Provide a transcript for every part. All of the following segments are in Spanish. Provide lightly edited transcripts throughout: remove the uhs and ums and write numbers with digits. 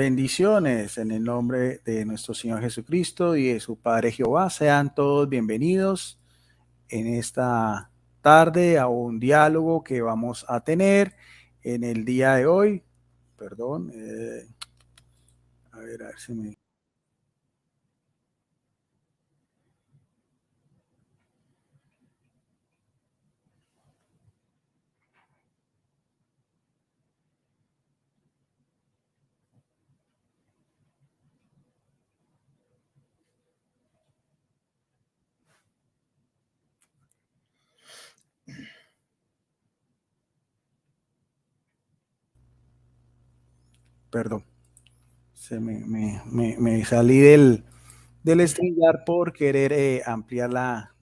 Bendiciones en el nombre de nuestro Señor Jesucristo y de su Padre Jehová. Sean todos bienvenidos en esta tarde a un diálogo que vamos a tener en el día de hoy. Perdón, a ver si me... Perdón, me salí del StreamYard por querer ampliar la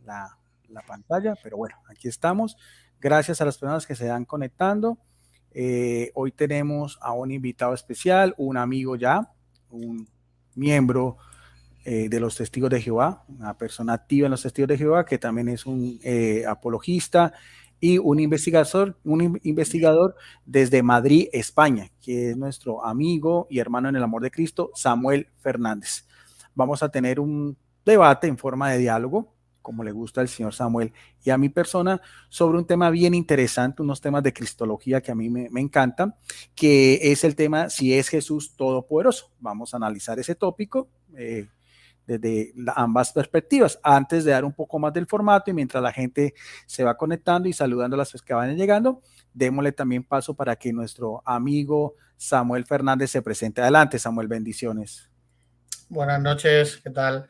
pantalla, pero bueno, aquí estamos. Gracias a las personas que se van conectando. Hoy tenemos a un invitado especial, un amigo ya, un miembro de los Testigos de Jehová, una persona activa en los Testigos de Jehová, que también es un apologista y un investigador desde Madrid, España, que es nuestro amigo y hermano en el amor de Cristo, Samuel Fernández. Vamos a tener un debate en forma de diálogo, como le gusta al señor Samuel y a mi persona, sobre un tema bien interesante, unos temas de cristología que a mí me encantan, que es el tema si es Jesús todopoderoso. Vamos a analizar ese tópico desde ambas perspectivas. Antes de dar un poco más del formato y mientras la gente se va conectando y saludando a las que van llegando, démosle también paso para que nuestro amigo Samuel Fernández se presente. Adelante, Samuel, bendiciones. Buenas noches, ¿qué tal?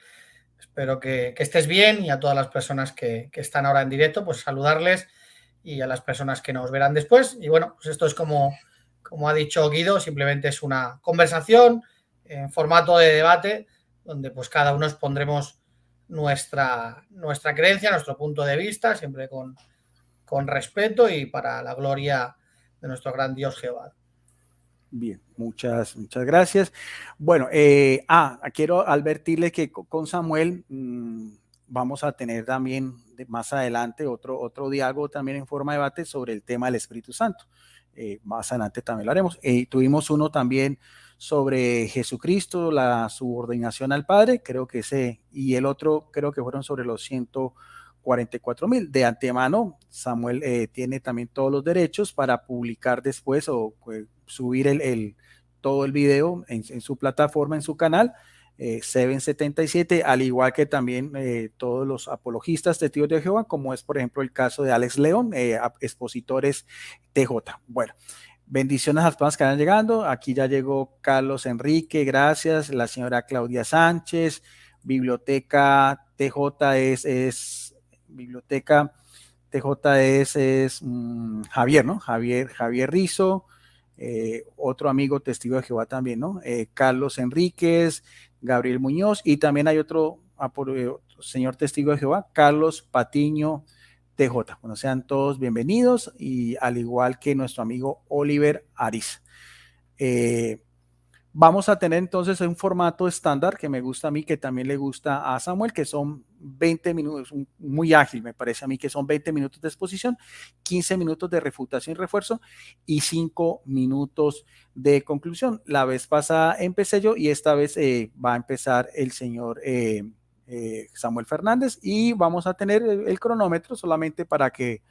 Espero que estés bien, y a todas las personas que están ahora en directo, pues saludarles, y a las personas que nos verán después. Y bueno, pues esto es como ha dicho Guido, simplemente es una conversación en formato de debate, donde pues cada uno expondremos nuestra creencia, nuestro punto de vista, siempre con respeto y para la gloria de nuestro gran Dios Jehová. Bien, muchas gracias. Bueno, quiero advertirle que con Samuel vamos a tener también más adelante otro diálogo también en forma de debate sobre el tema del Espíritu Santo. Más adelante también lo haremos. Tuvimos uno también sobre Jesucristo, la subordinación al Padre, creo que y el otro creo que fueron sobre los 144,000. De antemano, Samuel tiene también todos los derechos para publicar después o subir todo el video en su plataforma, en su canal, 777, al igual que también todos los apologistas testigos de Jehová, como es por ejemplo el caso de Alex León, expositores TJ. Bueno, bendiciones a las personas que van llegando. Aquí ya llegó Carlos Enrique, gracias. La señora Claudia Sánchez, Biblioteca TJ Biblioteca TJ Javier, ¿no? Javier Rizo, otro amigo testigo de Jehová también, ¿no? Carlos Enríquez, Gabriel Muñoz, y también hay otro señor testigo de Jehová, Carlos Patiño TJ. Bueno, sean todos bienvenidos, y al igual que nuestro amigo Oliver Ariz. Vamos a tener entonces un formato estándar que me gusta a mí, que también le gusta a Samuel, que son 20 minutos, muy ágil me parece a mí, que son 20 minutos de exposición, 15 minutos de refutación y refuerzo y 5 minutos de conclusión. La vez pasada empecé yo y esta vez va a empezar el señor Samuel Fernández, y vamos a tener el cronómetro solamente para que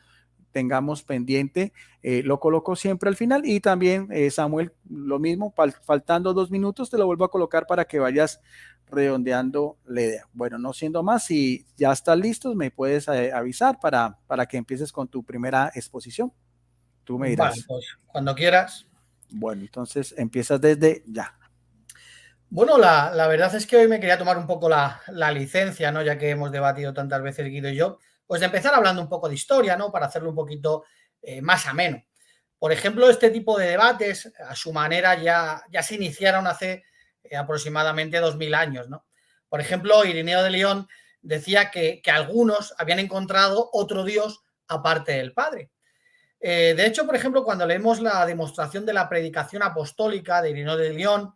tengamos pendiente, lo coloco siempre al final, y también Samuel, lo mismo, faltando 2 minutos te lo vuelvo a colocar para que vayas redondeando la idea. Bueno, no siendo más, si ya estás listo, me puedes avisar para que empieces con tu primera exposición. Tú me dirás. Vale, pues cuando quieras. Bueno, entonces empiezas desde ya. Bueno, la verdad es que hoy me quería tomar un poco la licencia, ¿no? Ya que hemos debatido tantas veces Guido y yo, pues de empezar hablando un poco de historia, ¿no? Para hacerlo un poquito más ameno. Por ejemplo, este tipo de debates, a su manera, ya se iniciaron hace aproximadamente 2000 años, ¿no? Por ejemplo, Ireneo de León decía que algunos habían encontrado otro Dios aparte del Padre. De hecho, por ejemplo, cuando leemos la demostración de la predicación apostólica de Ireneo de León,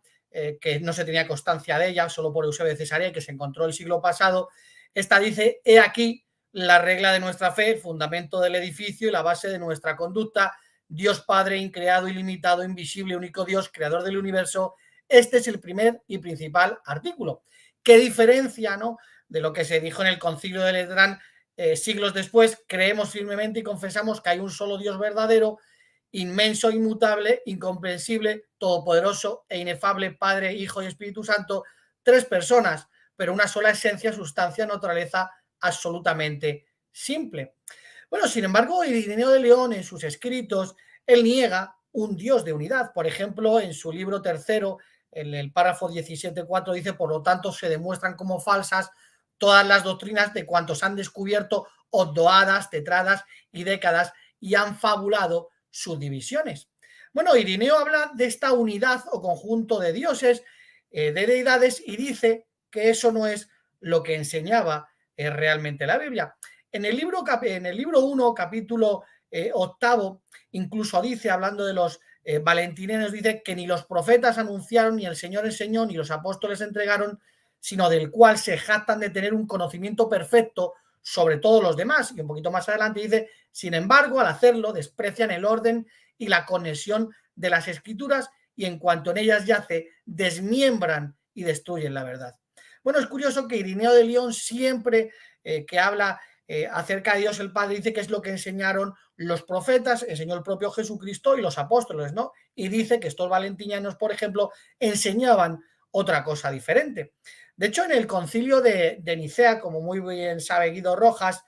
que no se tenía constancia de ella, solo por Eusebio de Cesarea, que se encontró el siglo pasado, esta dice: he aquí la regla de nuestra fe, el fundamento del edificio y la base de nuestra conducta, Dios Padre, increado, ilimitado, invisible, único Dios, creador del universo, Este es el primer y principal artículo. ¿Qué diferencia, ¿no?, de lo que se dijo en el Concilio de Letrán siglos después? Creemos firmemente y confesamos que hay un solo Dios verdadero, inmenso, inmutable, incomprensible, todopoderoso e inefable, Padre, Hijo y Espíritu Santo, tres personas, pero una sola esencia, sustancia, naturaleza absolutamente simple. Bueno, sin embargo, Irineo de León en sus escritos, él niega un Dios de unidad. Por ejemplo, en su libro tercero, en el párrafo 17.4 dice: por lo tanto, se demuestran como falsas todas las doctrinas de cuantos han descubierto oddoadas, tetradas y décadas y han fabulado sus divisiones. Bueno, Irineo habla de esta unidad o conjunto de dioses, de deidades, y dice que eso no es lo que enseñaba realmente la Biblia. En el libro 1, capítulo octavo, incluso dice, hablando de los valentinianos, dice que ni los profetas anunciaron, ni el Señor enseñó, ni los apóstoles entregaron, sino del cual se jactan de tener un conocimiento perfecto sobre todos los demás. Y un poquito más adelante dice: sin embargo, al hacerlo, desprecian el orden y la conexión de las escrituras, y en cuanto en ellas yace, desmiembran y destruyen la verdad. Bueno, es curioso que Irineo de León siempre que habla acerca de Dios el Padre dice que es lo que enseñaron los profetas, enseñó el propio Jesucristo y los apóstoles, ¿no? Y dice que estos valentinianos, por ejemplo, enseñaban otra cosa diferente. De hecho, en el concilio de Nicea, como muy bien sabe Guido Rojas,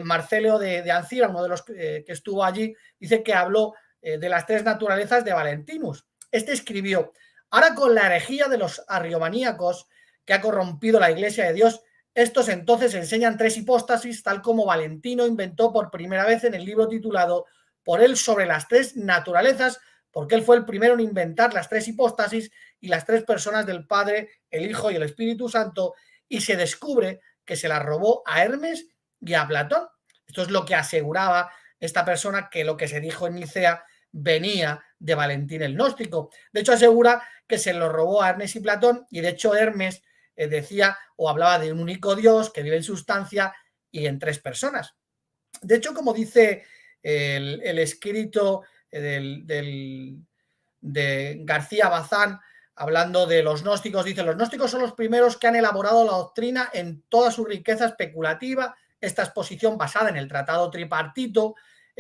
Marcelo de Ancira, uno de los que estuvo allí, dice que habló de las tres naturalezas de Valentinus. Este escribió: ahora, con la herejía de los arriomaníacos que ha corrompido la Iglesia de Dios, estos entonces enseñan tres hipóstasis, tal como Valentino inventó por primera vez en el libro titulado Por él sobre las tres naturalezas, porque él fue el primero en inventar las tres hipóstasis y las tres personas del Padre, el Hijo y el Espíritu Santo, y se descubre que se las robó a Hermes y a Platón. Esto es lo que aseguraba esta persona, que lo que se dijo en Nicea venía de Valentín el Gnóstico. De hecho, asegura que se lo robó a Hermes y Platón, y de hecho Hermes decía o hablaba de un único Dios que vive en sustancia y en tres personas. De hecho, como dice el escrito de García Bazán, hablando de los gnósticos, dice: los gnósticos son los primeros que han elaborado la doctrina en toda su riqueza especulativa. Esta exposición, basada en el tratado tripartito,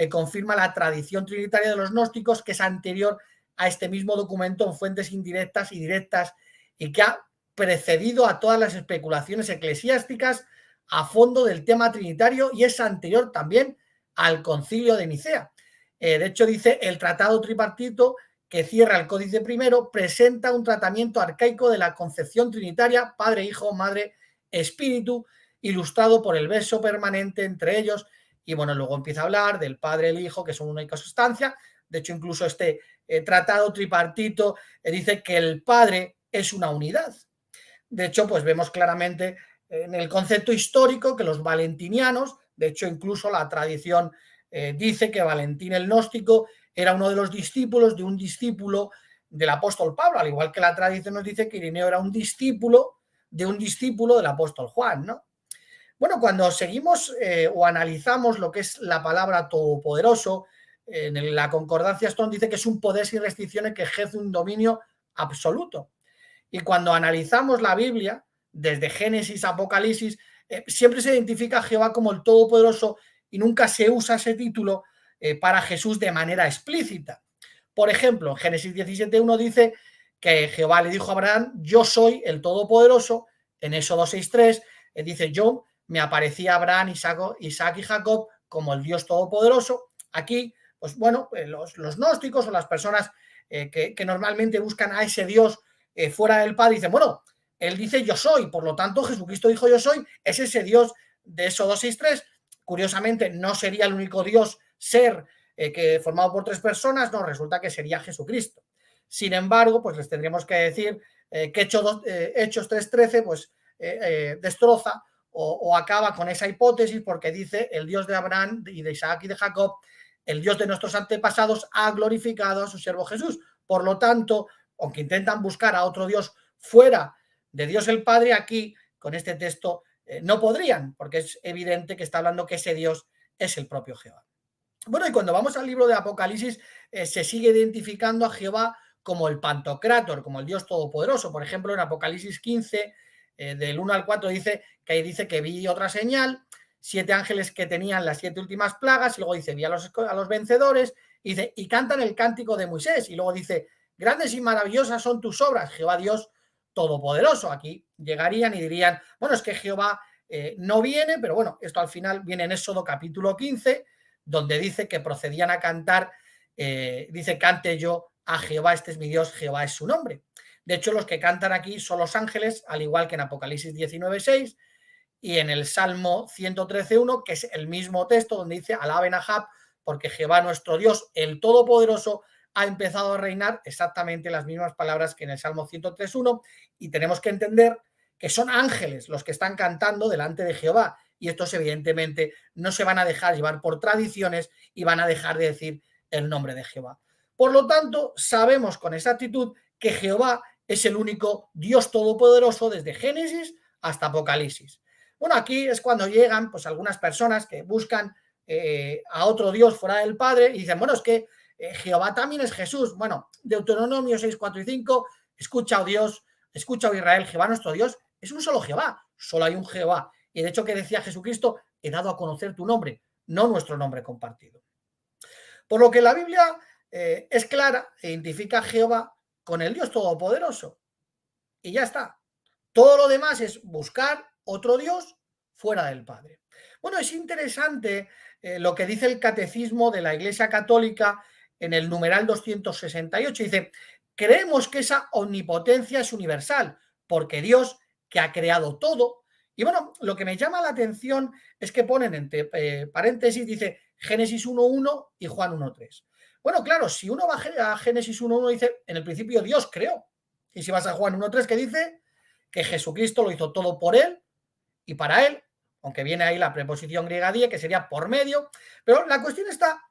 confirma la tradición trinitaria de los gnósticos, que es anterior a este mismo documento en fuentes indirectas y directas, y que ha precedido a todas las especulaciones eclesiásticas a fondo del tema trinitario, y es anterior también al concilio de Nicea. De hecho, dice: el tratado tripartito, que cierra el Códice Primero, presenta un tratamiento arcaico de la concepción trinitaria, Padre, Hijo, Madre, Espíritu, ilustrado por el verso permanente entre ellos. Y bueno, luego empieza a hablar del Padre, el Hijo, que son una única sustancia. De hecho, incluso este tratado tripartito dice que el Padre es una unidad. De hecho, pues vemos claramente en el concepto histórico que los valentinianos, de hecho, incluso la tradición dice que Valentín el Gnóstico era uno de los discípulos de un discípulo del apóstol Pablo, al igual que la tradición nos dice que Irineo era un discípulo del apóstol Juan, ¿no? Bueno, cuando seguimos o analizamos lo que es la palabra todopoderoso, en la concordancia Strong dice que es un poder sin restricciones que ejerce un dominio absoluto. Y cuando analizamos la Biblia, desde Génesis a Apocalipsis, siempre se identifica a Jehová como el Todopoderoso, y nunca se usa ese título para Jesús de manera explícita. Por ejemplo, en Génesis 17.1 dice que Jehová le dijo a Abraham: yo soy el Todopoderoso. En Éxodo 6.3 dice: yo me aparecí a Abraham, Isaac y Jacob como el Dios Todopoderoso. Aquí, pues bueno, los gnósticos o las personas que normalmente buscan a ese Dios fuera del Padre dicen: bueno, él dice yo soy, por lo tanto Jesucristo dijo yo soy, es ese Dios de Éxodo 6.3. Curiosamente, no sería el único Dios ser que formado por tres personas, no, resulta que sería Jesucristo. Sin embargo, pues les tendríamos que decir que Hechos 3.13 pues destroza o acaba con esa hipótesis, porque dice: el Dios de Abraham y de Isaac y de Jacob, el Dios de nuestros antepasados, ha glorificado a su siervo Jesús. Por lo tanto, aunque intentan buscar a otro Dios fuera de Dios el Padre, aquí con este texto no podrían, porque es evidente que está hablando que ese Dios es el propio Jehová. Bueno, y cuando vamos al libro de Apocalipsis, se sigue identificando a Jehová como el Pantocrátor, como el Dios Todopoderoso. Por ejemplo, en Apocalipsis 15, del 1 al 4, dice que vi otra señal, 7 ángeles que tenían las 7 últimas plagas, y luego dice, vi a los vencedores, y dice, y cantan el cántico de Moisés, y luego dice, grandes y maravillosas son tus obras, Jehová Dios Todopoderoso. Aquí llegarían y dirían, bueno, es que Jehová no viene, pero bueno, esto al final viene en Éxodo capítulo 15, donde dice que procedían a cantar, dice, cante yo a Jehová, este es mi Dios, Jehová es su nombre. De hecho, los que cantan aquí son los ángeles, al igual que en Apocalipsis 19:6 y en el Salmo 113:1, que es el mismo texto donde dice, alaben a Jab, porque Jehová nuestro Dios, el Todopoderoso, ha empezado a reinar, exactamente las mismas palabras que en el Salmo 103:1, y tenemos que entender que son ángeles los que están cantando delante de Jehová, y estos evidentemente no se van a dejar llevar por tradiciones y van a dejar de decir el nombre de Jehová. Por lo tanto, sabemos con exactitud que Jehová es el único Dios todopoderoso desde Génesis hasta Apocalipsis. Bueno, aquí es cuando llegan pues algunas personas que buscan a otro Dios fuera del Padre y dicen, bueno, es que Jehová también es Jesús. Bueno, Deuteronomio 6, 4 y 5, escucha, oh Dios, escucha, oh Israel, Jehová nuestro Dios es un solo Jehová, solo hay un Jehová. Y de hecho que decía Jesucristo, he dado a conocer tu nombre, no nuestro nombre compartido. Por lo que la Biblia es clara, identifica a Jehová con el Dios Todopoderoso. Y ya está. Todo lo demás es buscar otro Dios fuera del Padre. Bueno, es interesante lo que dice el Catecismo de la Iglesia Católica en el numeral 268. Dice, creemos que esa omnipotencia es universal, porque Dios, que ha creado todo. Y bueno, lo que me llama la atención es que ponen entre paréntesis, dice Génesis 1.1 y Juan 1.3. Bueno, claro, si uno va a Génesis 1.1 dice, en el principio Dios creó. Y si vas a Juan 1.3, que dice que Jesucristo lo hizo todo por él y para él, aunque viene ahí la preposición griega die, que sería por medio, pero la cuestión está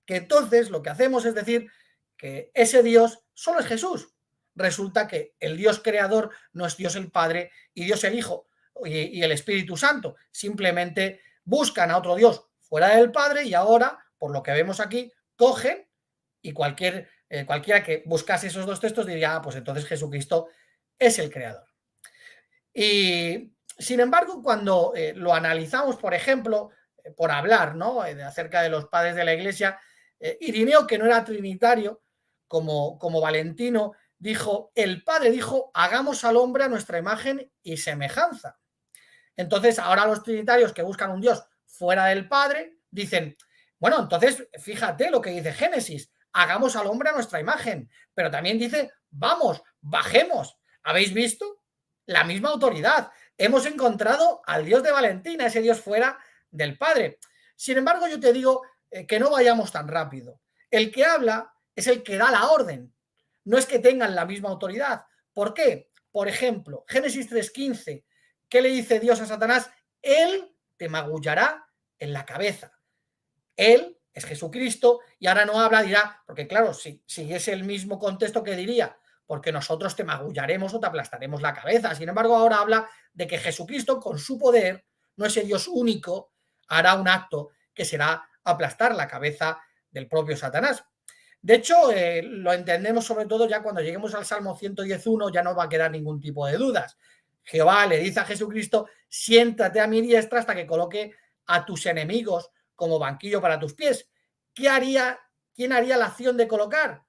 que entonces lo que hacemos es decir que ese Dios solo es Jesús. Resulta que el Dios creador no es Dios el Padre y Dios el Hijo y el Espíritu Santo. Simplemente buscan a otro Dios fuera del Padre y ahora, por lo que vemos aquí, cogen y cualquiera que buscase esos dos textos diría, pues entonces Jesucristo es el creador. Y sin embargo, cuando lo analizamos, por ejemplo, por hablar, ¿no?, acerca de los padres de la Iglesia, Irineo, que no era trinitario, como Valentino, dijo, el Padre dijo, hagamos al hombre a nuestra imagen y semejanza. Entonces, ahora los trinitarios que buscan un Dios fuera del Padre, dicen, bueno, entonces, fíjate lo que dice Génesis, hagamos al hombre a nuestra imagen, pero también dice, vamos, bajemos. ¿Habéis visto? La misma autoridad. Hemos encontrado al Dios de Valentina, ese Dios fuera del Padre. Sin embargo, yo te digo que no vayamos tan rápido. El que habla es el que da la orden. No es que tengan la misma autoridad. ¿Por qué? Por ejemplo, Génesis 3:15, ¿qué le dice Dios a Satanás? Él te magullará en la cabeza. Él es Jesucristo y ahora no habla, dirá, porque claro, si es el mismo contexto que diría, porque nosotros te magullaremos o te aplastaremos la cabeza. Sin embargo, ahora habla de que Jesucristo, con su poder, no ese Dios único, hará un acto que será aplastar la cabeza del propio Satanás. De hecho, lo entendemos sobre todo ya cuando lleguemos al Salmo 110.1, ya no va a quedar ningún tipo de dudas. Jehová le dice a Jesucristo, siéntate a mi diestra hasta que coloque a tus enemigos como banquillo para tus pies. ¿Quién haría la acción de colocar?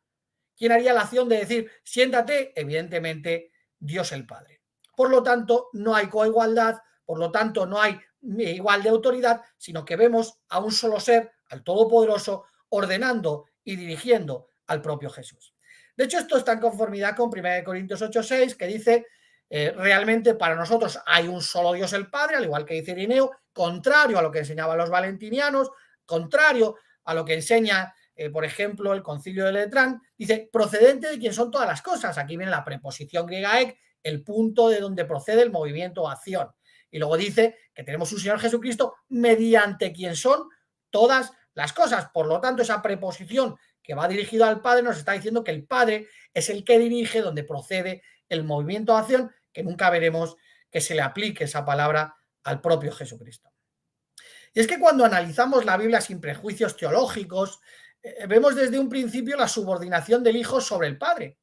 ¿Quién haría la acción de decir, siéntate? Evidentemente, Dios el Padre. Por lo tanto, no hay coigualdad, por lo tanto, no hay igual de autoridad, sino que vemos a un solo ser, al Todopoderoso, ordenando y dirigiendo al propio Jesús. De hecho, esto está en conformidad con 1 Corintios 8:6, que dice, realmente para nosotros hay un solo Dios el Padre, al igual que dice Irineo, contrario a lo que enseñaban los valentinianos, contrario a lo que enseña, por ejemplo, el Concilio de Letrán, dice, procedente de quien son todas las cosas. Aquí viene la preposición griega ek, el punto de donde procede el movimiento o acción. Y luego dice que tenemos un Señor Jesucristo mediante quien son todas las cosas. Por lo tanto, esa preposición que va dirigida al Padre nos está diciendo que el Padre es el que dirige donde procede el movimiento o acción, que nunca veremos que se le aplique esa palabra al propio Jesucristo. Y es que cuando analizamos la Biblia sin prejuicios teológicos, vemos desde un principio la subordinación del Hijo sobre el Padre.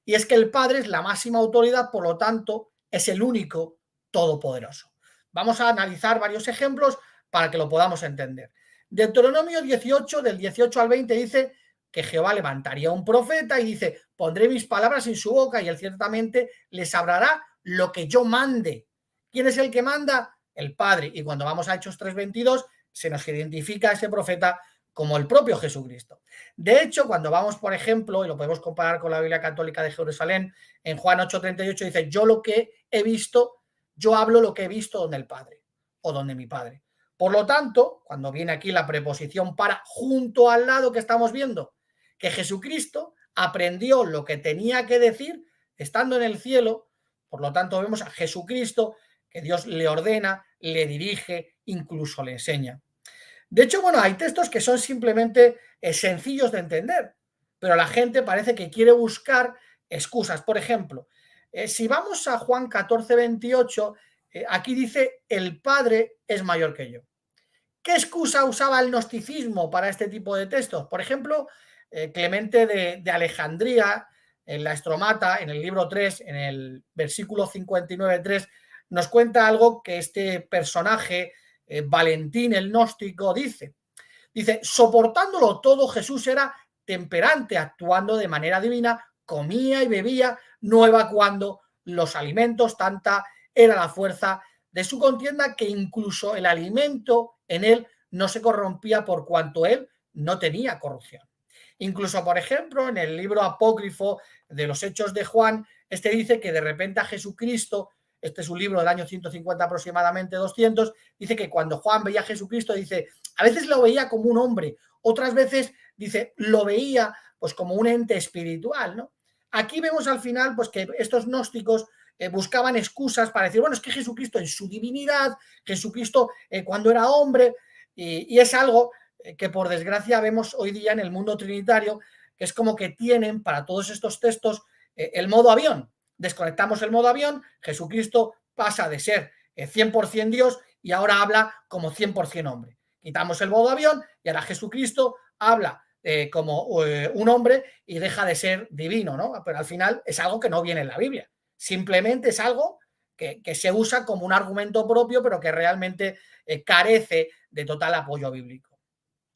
y es que el Padre es la máxima autoridad, por lo tanto, es el único todopoderoso. Vamos a analizar varios ejemplos para que lo podamos entender. Deuteronomio 18, del 18 al 20, dice que Jehová levantaría un profeta y dice, pondré mis palabras en su boca y él ciertamente les hablará lo que yo mande. ¿Quién es el que manda? El Padre. Y cuando vamos a Hechos 3:22, se nos identifica a ese profeta como el propio Jesucristo. De hecho, cuando vamos, por ejemplo, y lo podemos comparar con la Biblia Católica de Jerusalén, en Juan 8:38 dice, yo lo que he visto, yo hablo lo que he visto donde el Padre o donde mi Padre. Por lo tanto, cuando viene aquí la preposición para junto al lado que estamos viendo, que Jesucristo aprendió lo que tenía que decir estando en el cielo, por lo tanto vemos a Jesucristo que Dios le ordena, le dirige, incluso le enseña. De hecho, bueno, hay textos que son simplemente sencillos de entender, pero la gente parece que quiere buscar excusas. Por ejemplo, si vamos a Juan 14:28, aquí dice, el Padre es mayor que yo. ¿Qué excusa usaba el gnosticismo para este tipo de textos? Por ejemplo, Clemente de Alejandría, en la Estromata, en el libro 3, en el versículo 59:3, nos cuenta algo que este personaje, Valentín el gnóstico, dice. Dice, soportándolo todo, Jesús era temperante, actuando de manera divina, comía y bebía, no evacuando los alimentos, tanta era la fuerza de su contienda que incluso el alimento en él no se corrompía por cuanto él no tenía corrupción. Incluso, por ejemplo, en el libro apócrifo de los Hechos de Juan, este dice que de repente a Jesucristo, este es un libro del año 150 aproximadamente, 200, dice que cuando Juan veía a Jesucristo, dice, a veces lo veía como un hombre, otras veces, dice, lo veía pues como un ente espiritual, ¿no? Aquí vemos al final pues que estos gnósticos buscaban excusas para decir, bueno, es que Jesucristo en su divinidad, Jesucristo cuando era hombre, y es algo que por desgracia vemos hoy día en el mundo trinitario, que es como que tienen para todos estos textos el modo avión. Desconectamos el modo avión, Jesucristo pasa de ser 100% Dios y ahora habla como 100% hombre. Quitamos el modo avión y ahora Jesucristo habla como un hombre y deja de ser divino, ¿no? Pero al final es algo que no viene en la Biblia. Simplemente es algo que se usa como un argumento propio, pero que realmente carece de total apoyo bíblico.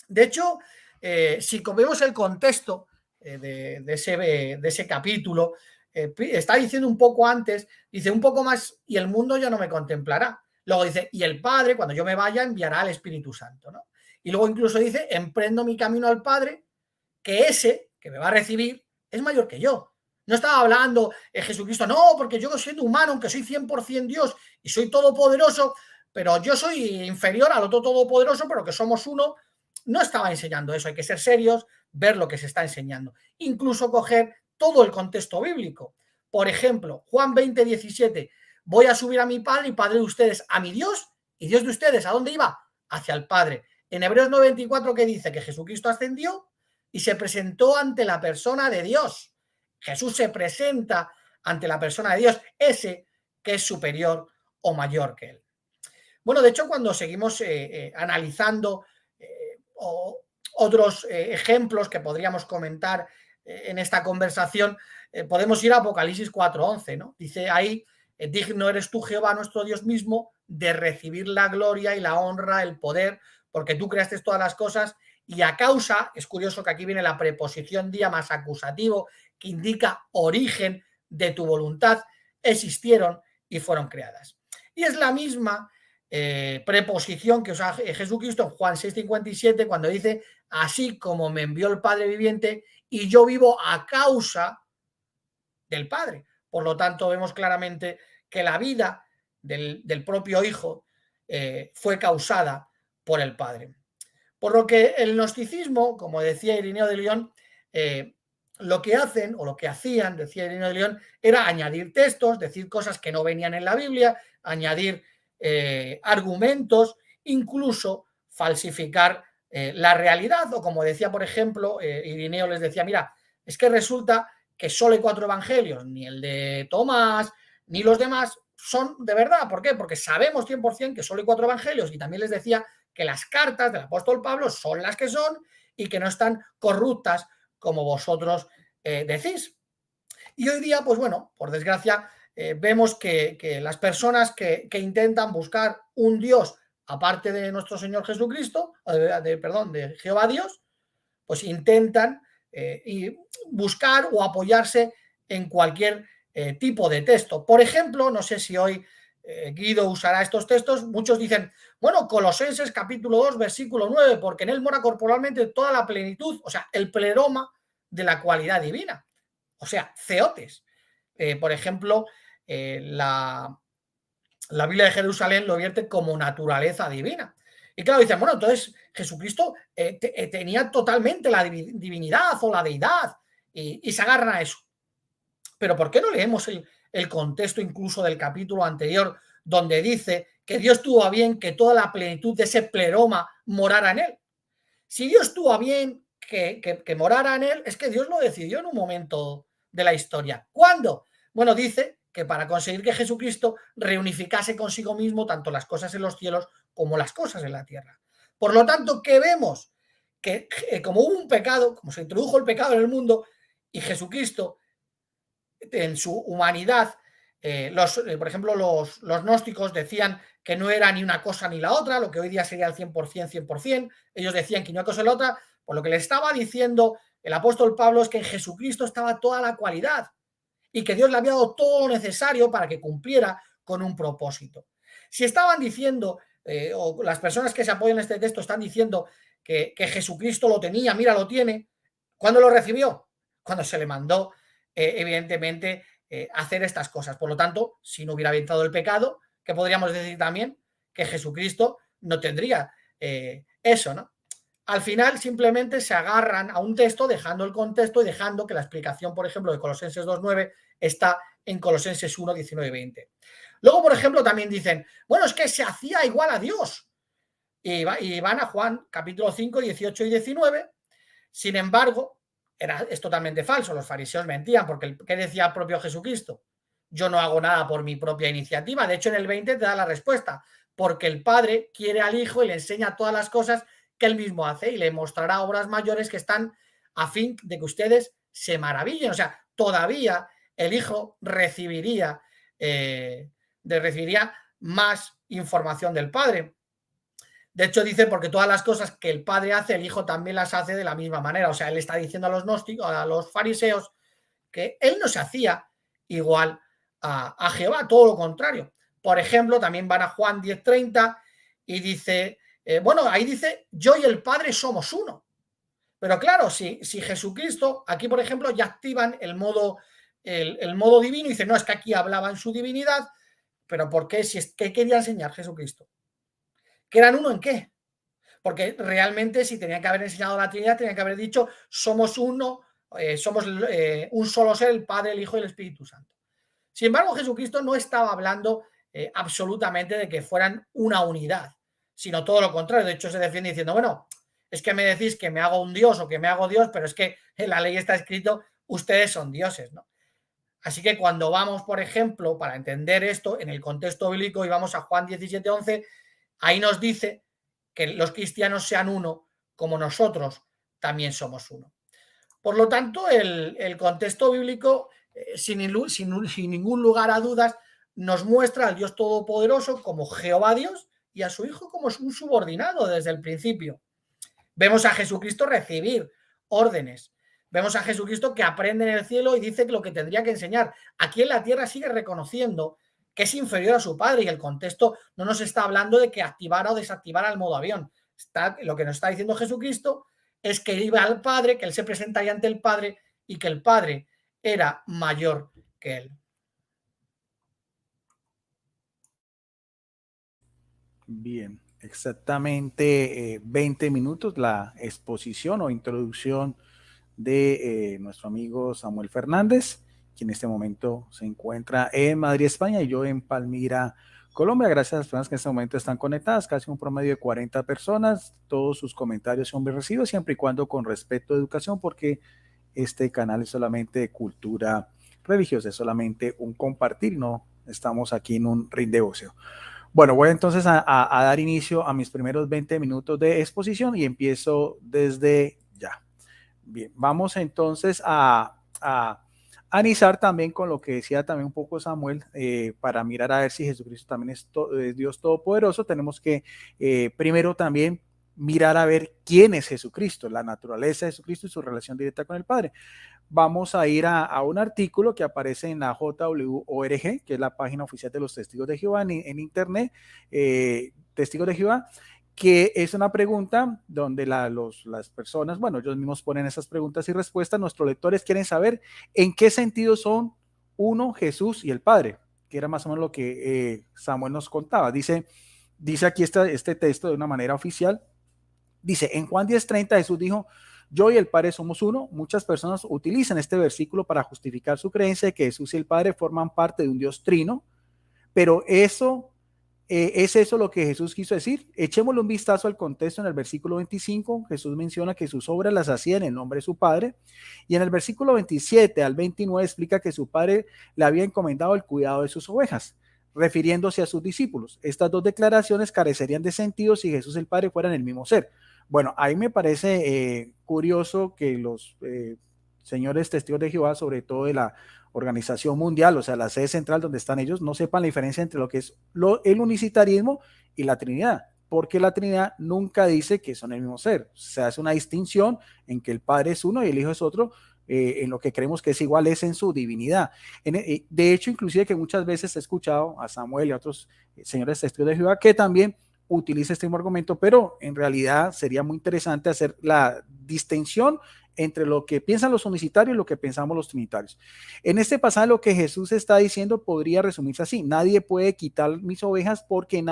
De hecho, si vemos el contexto de ese capítulo, está diciendo un poco antes, dice un poco más y el mundo ya no me contemplará. Luego dice, y el Padre, cuando yo me vaya, enviará al Espíritu Santo, ¿no? Y luego incluso dice, emprendo mi camino al Padre, que ese que me va a recibir es mayor que yo. No estaba hablando Jesucristo, no, porque yo siendo humano, aunque soy 100% Dios y soy todopoderoso, pero yo soy inferior al otro todopoderoso, pero que somos uno. No estaba enseñando eso, hay que ser serios, ver lo que se está enseñando. Incluso coger todo el contexto bíblico. Por ejemplo, Juan 20:17, voy a subir a mi Padre y Padre de ustedes, a mi Dios y Dios de ustedes. ¿A dónde iba? Hacia el Padre. En Hebreos 9:24, ¿qué dice? Que Jesucristo ascendió y se presentó ante la persona de Dios. Jesús se presenta ante la persona de Dios, ese que es superior o mayor que él. Bueno, de hecho, cuando seguimos analizando otros ejemplos que podríamos comentar en esta conversación, podemos ir a Apocalipsis 4:11, ¿no? Dice ahí, digno eres tú, Jehová, nuestro Dios mismo, de recibir la gloria y la honra, el poder, porque tú creaste todas las cosas y a causa, es curioso que aquí viene la preposición día más acusativo, que indica origen de tu voluntad, existieron y fueron creadas. Y es la misma preposición que usa Jesucristo en Juan 6:57 cuando dice, así como me envió el Padre viviente y yo vivo a causa del Padre. Por lo tanto, vemos claramente que la vida del propio Hijo fue causada por el Padre. Por lo que el gnosticismo, como decía Irineo de León, lo que hacen o lo que hacían, decía Irineo de León, era añadir textos, decir cosas que no venían en la Biblia, añadir argumentos, incluso falsificar la realidad, o como decía, por ejemplo, Irineo les decía, mira, es que resulta que solo hay 4 evangelios, ni el de Tomás, ni los demás son de verdad. ¿Por qué? Porque sabemos 100% que solo hay 4 evangelios, y también les decía que las cartas del apóstol Pablo son las que son y que no están corruptas como vosotros decís. Y hoy día, pues bueno, por desgracia, vemos que las personas que intentan buscar un Dios aparte de nuestro Señor Jesucristo, de Jehová Dios, pues intentan y buscar o apoyarse en cualquier tipo de texto. Por ejemplo, no sé si hoy Guido usará estos textos, muchos dicen, bueno, Colosenses capítulo 2, versículo 9, porque en él mora corporalmente toda la plenitud, o sea, el pleroma de la cualidad divina, o sea, ceotes. Por ejemplo, la Biblia de Jerusalén lo vierte como naturaleza divina. Y claro, dicen, bueno, entonces Jesucristo tenía totalmente la divinidad o la deidad y se agarran a eso. Pero ¿por qué no leemos el contexto incluso del capítulo anterior donde dice que Dios tuvo a bien que toda la plenitud de ese pleroma morara en él? Si Dios tuvo a bien que morara en él, es que Dios lo decidió en un momento de la historia. ¿Cuándo? Bueno, dice que para conseguir que Jesucristo reunificase consigo mismo tanto las cosas en los cielos como las cosas en la tierra. Por lo tanto, ¿qué vemos? Que como hubo un pecado, como se introdujo el pecado en el mundo y Jesucristo en su humanidad, por ejemplo, los gnósticos decían que no era ni una cosa ni la otra, lo que hoy día sería el 100%, 100%. Ellos decían que ni una cosa ni la otra. Por lo que le estaba diciendo el apóstol Pablo es que en Jesucristo estaba toda la cualidad y que Dios le había dado todo lo necesario para que cumpliera con un propósito. Si estaban diciendo, o las personas que se apoyan en este texto están diciendo que Jesucristo lo tenía, mira, lo tiene, ¿cuándo lo recibió? Cuando se le mandó, evidentemente, hacer estas cosas. Por lo tanto, si no hubiera evitado el pecado, ¿qué podríamos decir también? Que Jesucristo no tendría eso, ¿no? Al final simplemente se agarran a un texto dejando el contexto y dejando que la explicación, por ejemplo, de Colosenses 2.9 está en Colosenses 1.19-20. Luego, por ejemplo, también dicen, bueno, es que se hacía igual a Dios. Y van a Juan capítulo 5, 18 y 19. Sin embargo, es totalmente falso. Los fariseos mentían porque ¿qué decía el propio Jesucristo? Yo no hago nada por mi propia iniciativa. De hecho, en el 20 te da la respuesta. Porque el Padre quiere al Hijo y le enseña todas las cosas que él mismo hace y le mostrará obras mayores que están a fin de que ustedes se maravillen. O sea, todavía el Hijo recibiría más información del Padre. De hecho, dice, porque todas las cosas que el Padre hace, el Hijo también las hace de la misma manera. O sea, él está diciendo a los gnósticos, a los fariseos, que él no se hacía igual a Jehová, todo lo contrario. Por ejemplo, también van a Juan 10:30 y dice, bueno, ahí dice, yo y el Padre somos uno. Pero claro, si Jesucristo, aquí por ejemplo, ya activan el modo divino y dicen, no, es que aquí hablaba en su divinidad, pero ¿por qué? Si es que quería enseñar Jesucristo. ¿Que eran uno en qué? Porque realmente si tenía que haber enseñado la Trinidad, tenía que haber dicho, somos uno, somos un solo ser, el Padre, el Hijo y el Espíritu Santo. Sin embargo, Jesucristo no estaba hablando absolutamente de que fueran una unidad, sino todo lo contrario. De hecho, se defiende diciendo, bueno, es que me decís que me hago un Dios o que me hago Dios, pero es que en la ley está escrito, ustedes son dioses, ¿no? Así que cuando vamos, por ejemplo, para entender esto en el contexto bíblico y vamos a Juan 17:11, ahí nos dice que los cristianos sean uno como nosotros también somos uno. Por lo tanto, el contexto bíblico, sin ningún lugar a dudas, nos muestra al Dios Todopoderoso como Jehová Dios y a su Hijo como un subordinado desde el principio. Vemos a Jesucristo recibir órdenes. Vemos a Jesucristo que aprende en el cielo y dice lo que tendría que enseñar. Aquí en la tierra sigue reconociendo que es inferior a su padre y el contexto no nos está hablando de que activara o desactivara el modo avión. Lo que nos está diciendo Jesucristo es que iba al Padre, que él se presentaría ante el Padre y que el Padre era mayor que él. Bien, exactamente 20 minutos la exposición o introducción de nuestro amigo Samuel Fernández, quien en este momento se encuentra en Madrid, España, y yo en Palmira, Colombia. Gracias a las personas que en este momento están conectadas, casi un promedio de 40 personas. Todos sus comentarios son bien recibidos, siempre y cuando con respeto a educación, porque este canal es solamente de cultura religiosa, es solamente un compartir, no estamos aquí en un ring de boxeo. Bueno, voy entonces a dar inicio a mis primeros 20 minutos de exposición y empiezo desde ya. Bien, vamos entonces a analizar también con lo que decía también un poco Samuel, para mirar a ver si Jesucristo también es Dios Todopoderoso, tenemos que primero también mirar a ver quién es Jesucristo, la naturaleza de Jesucristo y su relación directa con el Padre. Vamos a ir a un artículo que aparece en la JWORG, que es la página oficial de los Testigos de Jehová en Internet, Testigos de Jehová, que es una pregunta donde las personas, bueno, ellos mismos ponen esas preguntas y respuestas. Nuestros lectores quieren saber en qué sentido son uno, Jesús y el Padre, que era más o menos lo que Samuel nos contaba. Dice aquí este texto de una manera oficial. Dice, en Juan 10:30 Jesús dijo, yo y el Padre somos uno. Muchas personas utilizan este versículo para justificar su creencia de que Jesús y el Padre forman parte de un Dios trino, pero ¿es eso lo que Jesús quiso decir? Echémosle un vistazo al contexto en el versículo 25. Jesús menciona que sus obras las hacía en el nombre de su Padre. Y en el versículo 27 al 29 explica que su Padre le había encomendado el cuidado de sus ovejas, refiriéndose a sus discípulos. Estas dos declaraciones carecerían de sentido si Jesús y el Padre fueran el mismo ser. Bueno, ahí me parece curioso que los señores testigos de Jehová, sobre todo de la organización mundial, o sea, la sede central donde están ellos, no sepan la diferencia entre lo que es el unicitarismo y la Trinidad, porque la Trinidad nunca dice que son el mismo ser. Se hace una distinción en que el Padre es uno y el Hijo es otro, en lo que creemos que es igual es en su divinidad. De hecho, inclusive que muchas veces he escuchado a Samuel y a otros señores testigos de Jehová que también utiliza este mismo argumento, pero en realidad sería muy interesante hacer la distinción entre lo que piensan los unicitarios y lo que pensamos los trinitarios. En este pasaje lo que Jesús está diciendo podría resumirse así: nadie puede quitar mis ovejas porque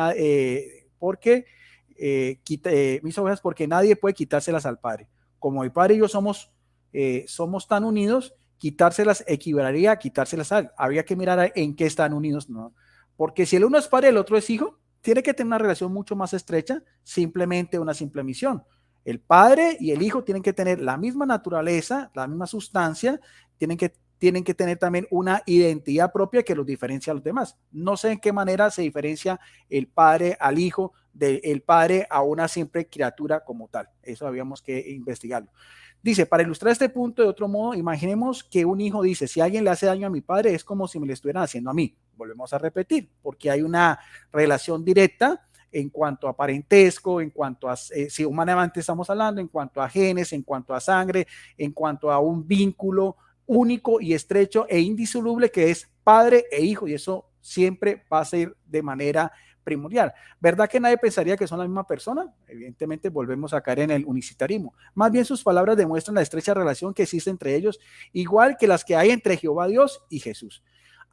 mis ovejas, porque nadie puede quitárselas al Padre. Como el Padre y yo somos tan unidos, quitárselas equivalería a quitárselas a él. Habría que mirar en qué están unidos, ¿no? Porque si el uno es padre y el otro es hijo, tiene que tener una relación mucho más estrecha, simplemente una simple misión. El padre y el hijo tienen que tener la misma naturaleza, la misma sustancia, tienen que tener también una identidad propia que los diferencia a los demás. No sé en qué manera se diferencia el padre al hijo, del padre a una simple criatura como tal. Eso habíamos que investigarlo. Dice, para ilustrar este punto de otro modo, imaginemos que un hijo dice, si alguien le hace daño a mi padre, es como si me le estuvieran haciendo a mí. Volvemos a repetir, porque hay una relación directa en cuanto a parentesco, en cuanto a, si humanamente estamos hablando, en cuanto a genes, en cuanto a sangre, en cuanto a un vínculo único y estrecho e indisoluble que es padre e hijo, y eso siempre va a ser de manera primordial. ¿Verdad que nadie pensaría que son la misma persona? Evidentemente volvemos a caer en el unicitarismo. Más bien sus palabras demuestran la estrecha relación que existe entre ellos, igual que las que hay entre Jehová Dios y Jesús.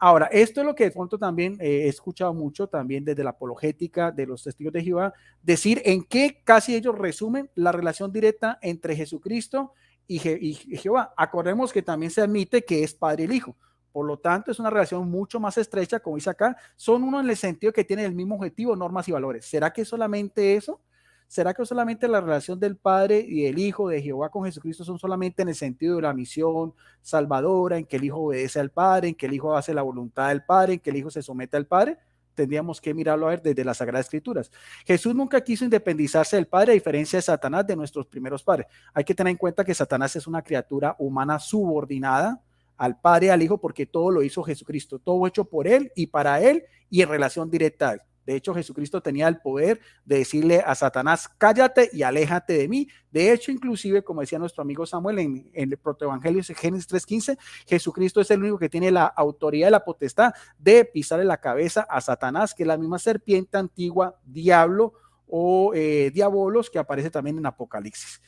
Ahora, esto es lo que de pronto también he escuchado mucho, también desde la apologética de los testigos de Jehová, decir en qué casi ellos resumen la relación directa entre Jesucristo y Jehová. Acordemos que también se admite que es Padre y el Hijo. Por lo tanto, es una relación mucho más estrecha, como dice acá. Son uno en el sentido que tienen el mismo objetivo, normas y valores. ¿Será que solamente eso? ¿Será que solamente la relación del Padre y el Hijo de Jehová con Jesucristo son solamente en el sentido de la misión salvadora, en que el Hijo obedece al Padre, en que el Hijo hace la voluntad del Padre, en que el Hijo se somete al Padre? Tendríamos que mirarlo a ver desde las Sagradas Escrituras. Jesús nunca quiso independizarse del Padre, a diferencia de Satanás, de nuestros primeros padres. Hay que tener en cuenta que Satanás es una criatura humana subordinada al Padre y al Hijo, porque todo lo hizo Jesucristo, todo hecho por Él y para Él y en relación directa a Él. De hecho, Jesucristo tenía el poder de decirle a Satanás, cállate y aléjate de mí. De hecho, inclusive, como decía nuestro amigo Samuel en el protoevangelio de Génesis 3:15, Jesucristo es el único que tiene la autoridad y la potestad de pisarle la cabeza a Satanás, que es la misma serpiente antigua, diablo o diabolos, que aparece también en Apocalipsis.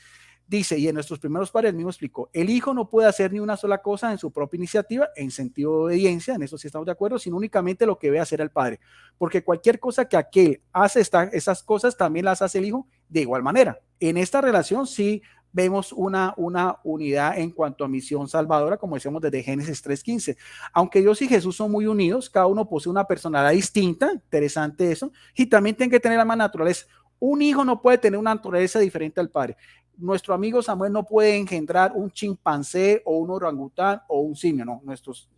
Dice, y en nuestros primeros padres el mismo explicó, el Hijo no puede hacer ni una sola cosa en su propia iniciativa, en sentido de obediencia, en eso sí estamos de acuerdo, sino únicamente lo que ve hacer el Padre. Porque cualquier cosa que aquel hace, esas cosas también las hace el Hijo de igual manera. En esta relación sí vemos una unidad en cuanto a misión salvadora, como decíamos desde Génesis 3:15. Aunque Dios y Jesús son muy unidos, cada uno posee una personalidad distinta, interesante eso, y también tienen que tener la misma naturaleza. Un hijo no puede tener una naturaleza diferente al Padre. Nuestro amigo Samuel no puede engendrar un chimpancé o un orangután o un simio, no. Nuestros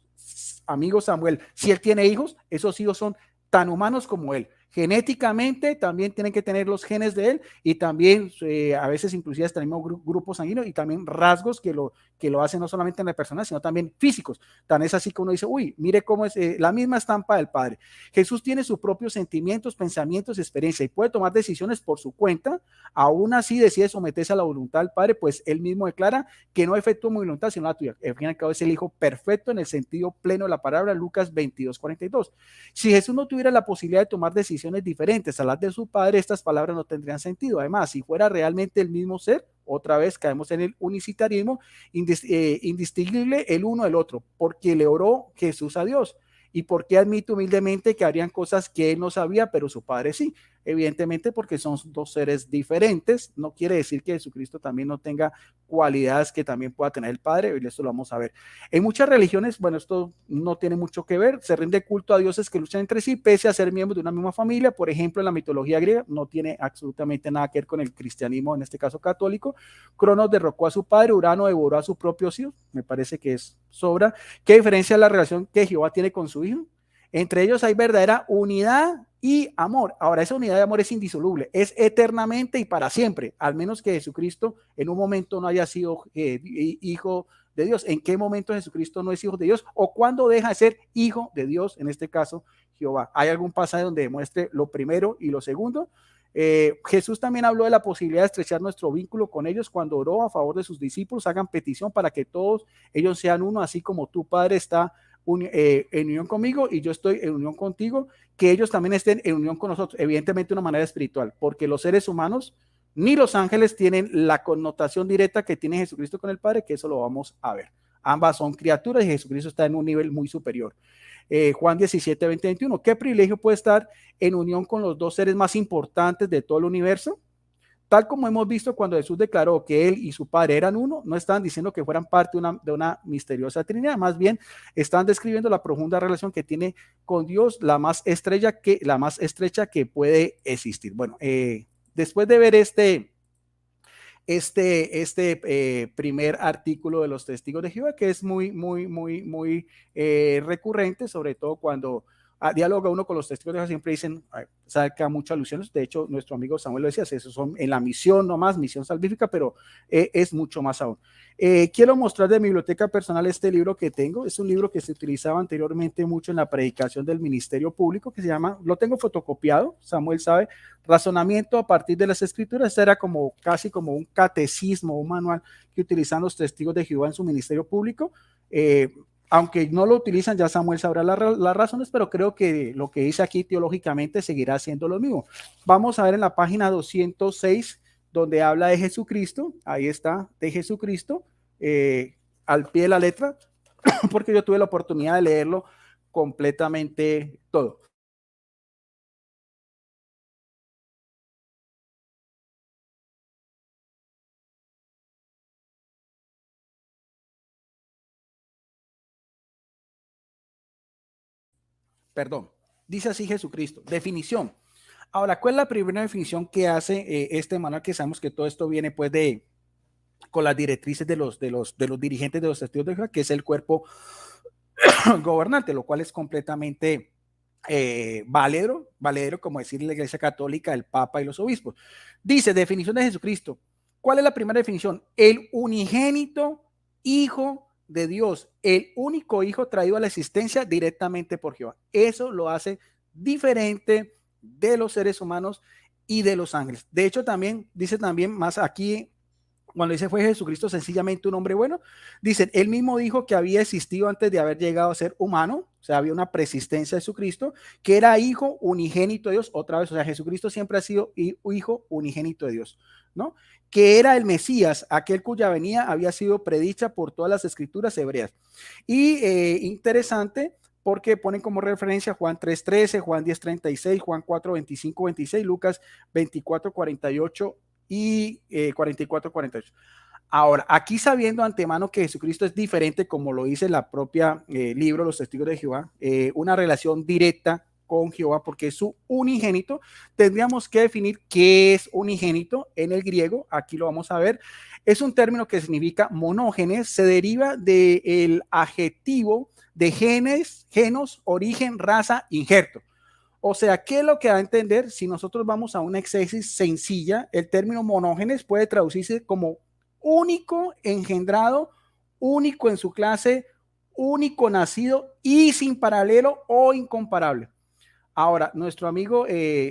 amigos Samuel, si él tiene hijos, esos hijos son tan humanos como él. Genéticamente también tienen que tener los genes de él y también a veces inclusive hasta el mismo grupo sanguíneo y también rasgos que lo hacen no solamente en la persona, sino también físicos. Tan es así que uno dice, uy, mire cómo es la misma estampa del Padre. Jesús tiene sus propios sentimientos, pensamientos, experiencia y puede tomar decisiones por su cuenta. Aún así decide someterse a la voluntad del Padre, pues él mismo declara que no efectúa mi voluntad, sino la tuya. Al fin y al cabo es el Hijo perfecto en el sentido pleno de la palabra, Lucas 22:42. Si Jesús no tuviera la posibilidad de tomar decisiones diferentes a las de su Padre, estas palabras no tendrían sentido. Además, si fuera realmente el mismo ser, otra vez caemos en el unicitarismo, indistinguible el uno del otro, porque le oró Jesús a Dios. ¿Y por qué admite humildemente que habrían cosas que él no sabía, pero su Padre sí? Evidentemente porque son dos seres diferentes. No quiere decir que Jesucristo también no tenga cualidades que también pueda tener el Padre, y esto lo vamos a ver. En muchas religiones, bueno, esto no tiene mucho que ver, se rinde culto a dioses que luchan entre sí, pese a ser miembros de una misma familia. Por ejemplo, en la mitología griega no tiene absolutamente nada que ver con el cristianismo, en este caso católico. Cronos derrocó a su padre, Urano devoró a su propio hijo, me parece que es sobra. ¿Qué diferencia es la relación que Jehová tiene con su hijo? Entre ellos hay verdadera unidad y amor. Ahora, esa unidad de amor es indisoluble, es eternamente y para siempre, al menos que Jesucristo en un momento no haya sido hijo de Dios. ¿En qué momento Jesucristo no es hijo de Dios? ¿O cuándo deja de ser hijo de Dios? En este caso, Jehová. ¿Hay algún pasaje donde demuestre lo primero y lo segundo? Jesús también habló de la posibilidad de estrechar nuestro vínculo con ellos cuando oró a favor de sus discípulos. Hagan petición para que todos ellos sean uno, así como tu Padre está en unión conmigo y yo estoy en unión contigo, que ellos también estén en unión con nosotros, evidentemente de una manera espiritual, porque los seres humanos ni los ángeles tienen la connotación directa que tiene Jesucristo con el Padre, que eso lo vamos a ver. Ambas son criaturas y Jesucristo está en un nivel muy superior. Juan 17, 20, 21. ¿Qué privilegio puede estar en unión con los dos seres más importantes de todo el universo? Tal como hemos visto cuando Jesús declaró que él y su Padre eran uno, no estaban diciendo que fueran parte de una misteriosa Trinidad, más bien están describiendo la profunda relación que tiene con Dios, la más estrecha que puede existir. Bueno, después de ver este primer artículo de los testigos de Jehová, que es muy recurrente, sobre todo cuando dialoga uno con los testigos de Jehová, siempre dicen, saca muchas alusiones. De hecho, nuestro amigo Samuel lo decía, esos son en la misión nomás, misión salvífica, pero es mucho más aún. Quiero mostrar de mi biblioteca personal este libro que tengo. Es un libro que se utilizaba anteriormente mucho en la predicación del ministerio público, que se llama, lo tengo fotocopiado, Samuel sabe, Razonamiento a partir de las Escrituras. Este era como casi como un catecismo, un manual que utilizan los testigos de Jehová en su ministerio público. Aunque no lo utilizan, ya Samuel sabrá las razones, pero creo que lo que dice aquí teológicamente seguirá siendo lo mismo. Vamos a ver en la página 206, donde habla de Jesucristo. Ahí está, de Jesucristo, al pie de la letra, porque yo tuve la oportunidad de leerlo completamente todo. Perdón, dice así Jesucristo. Definición. Ahora, ¿cuál es la primera definición que hace este manual? Que sabemos que todo esto viene pues con las directrices de los dirigentes de los testigos de Jehová, que es el cuerpo gobernante, lo cual es completamente valedero, como decir la Iglesia Católica, el Papa y los obispos. Dice, definición de Jesucristo. ¿Cuál es la primera definición? El unigénito Hijo de Dios, el único Hijo traído a la existencia directamente por Jehová. Eso lo hace diferente de los seres humanos y de los ángeles. De hecho, también dice también más aquí, cuando dice fue Jesucristo sencillamente un hombre bueno, dicen, él mismo dijo que había existido antes de haber llegado a ser humano, o sea, había una preexistencia de Jesucristo, que era hijo unigénito de Dios, otra vez, o sea, Jesucristo siempre ha sido hijo unigénito de Dios, ¿no? Que era el Mesías, aquel cuya venida había sido predicha por todas las escrituras hebreas. Y interesante, porque ponen como referencia Juan 3:13, Juan 10:36, Juan 4:25, 26, Lucas 24:48 y 44-48. Ahora, aquí sabiendo antemano que Jesucristo es diferente, como lo dice la propia libro Los Testigos de Jehová, una relación directa con Jehová porque es su unigénito, tendríamos que definir qué es unigénito en el griego. Aquí lo vamos a ver. Es un término que significa monógenes, se deriva del adjetivo de genes, genos, origen, raza, injerto. O sea, ¿qué es lo que da a entender? Si nosotros vamos a una exégesis sencilla, el término monógenes puede traducirse como único engendrado, único en su clase, único nacido y sin paralelo o incomparable. Ahora, nuestro amigo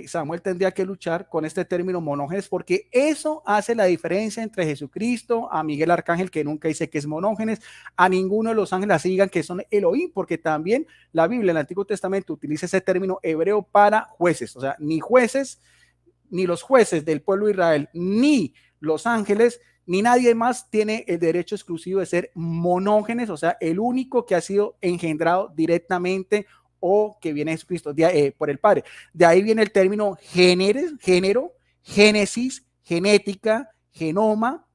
Samuel tendría que luchar con este término monógenes porque eso hace la diferencia entre Jesucristo, a Miguel Arcángel, que nunca dice que es monógenes, a ninguno de los ángeles digan que son Elohim, porque también la Biblia, el Antiguo Testamento, utiliza ese término hebreo para jueces. O sea, ni jueces, ni los jueces del pueblo de Israel, ni los ángeles, ni nadie más tiene el derecho exclusivo de ser monógenes, o sea, el único que ha sido engendrado directamente o que viene Jesucristo por el Padre. De ahí viene el término género, génesis, genética, genoma.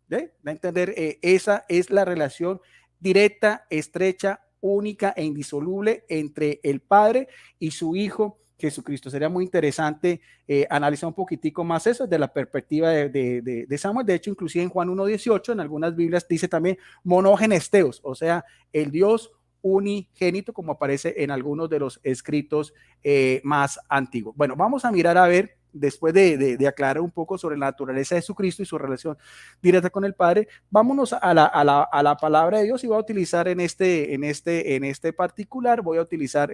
¿De entender? Esa es la relación directa, estrecha, única e indisoluble entre el Padre y su Hijo Jesucristo. Sería muy interesante analizar un poquitico más eso desde la perspectiva de Samuel. De hecho, inclusive en Juan 1:18, en algunas Biblias dice también monógenes teos, o sea, el Dios unigénito, como aparece en algunos de los escritos más antiguos. Bueno, vamos a mirar a ver, después de aclarar un poco sobre la naturaleza de Jesucristo y su relación directa con el Padre, vámonos a la palabra de Dios y voy a utilizar en este particular, voy a utilizar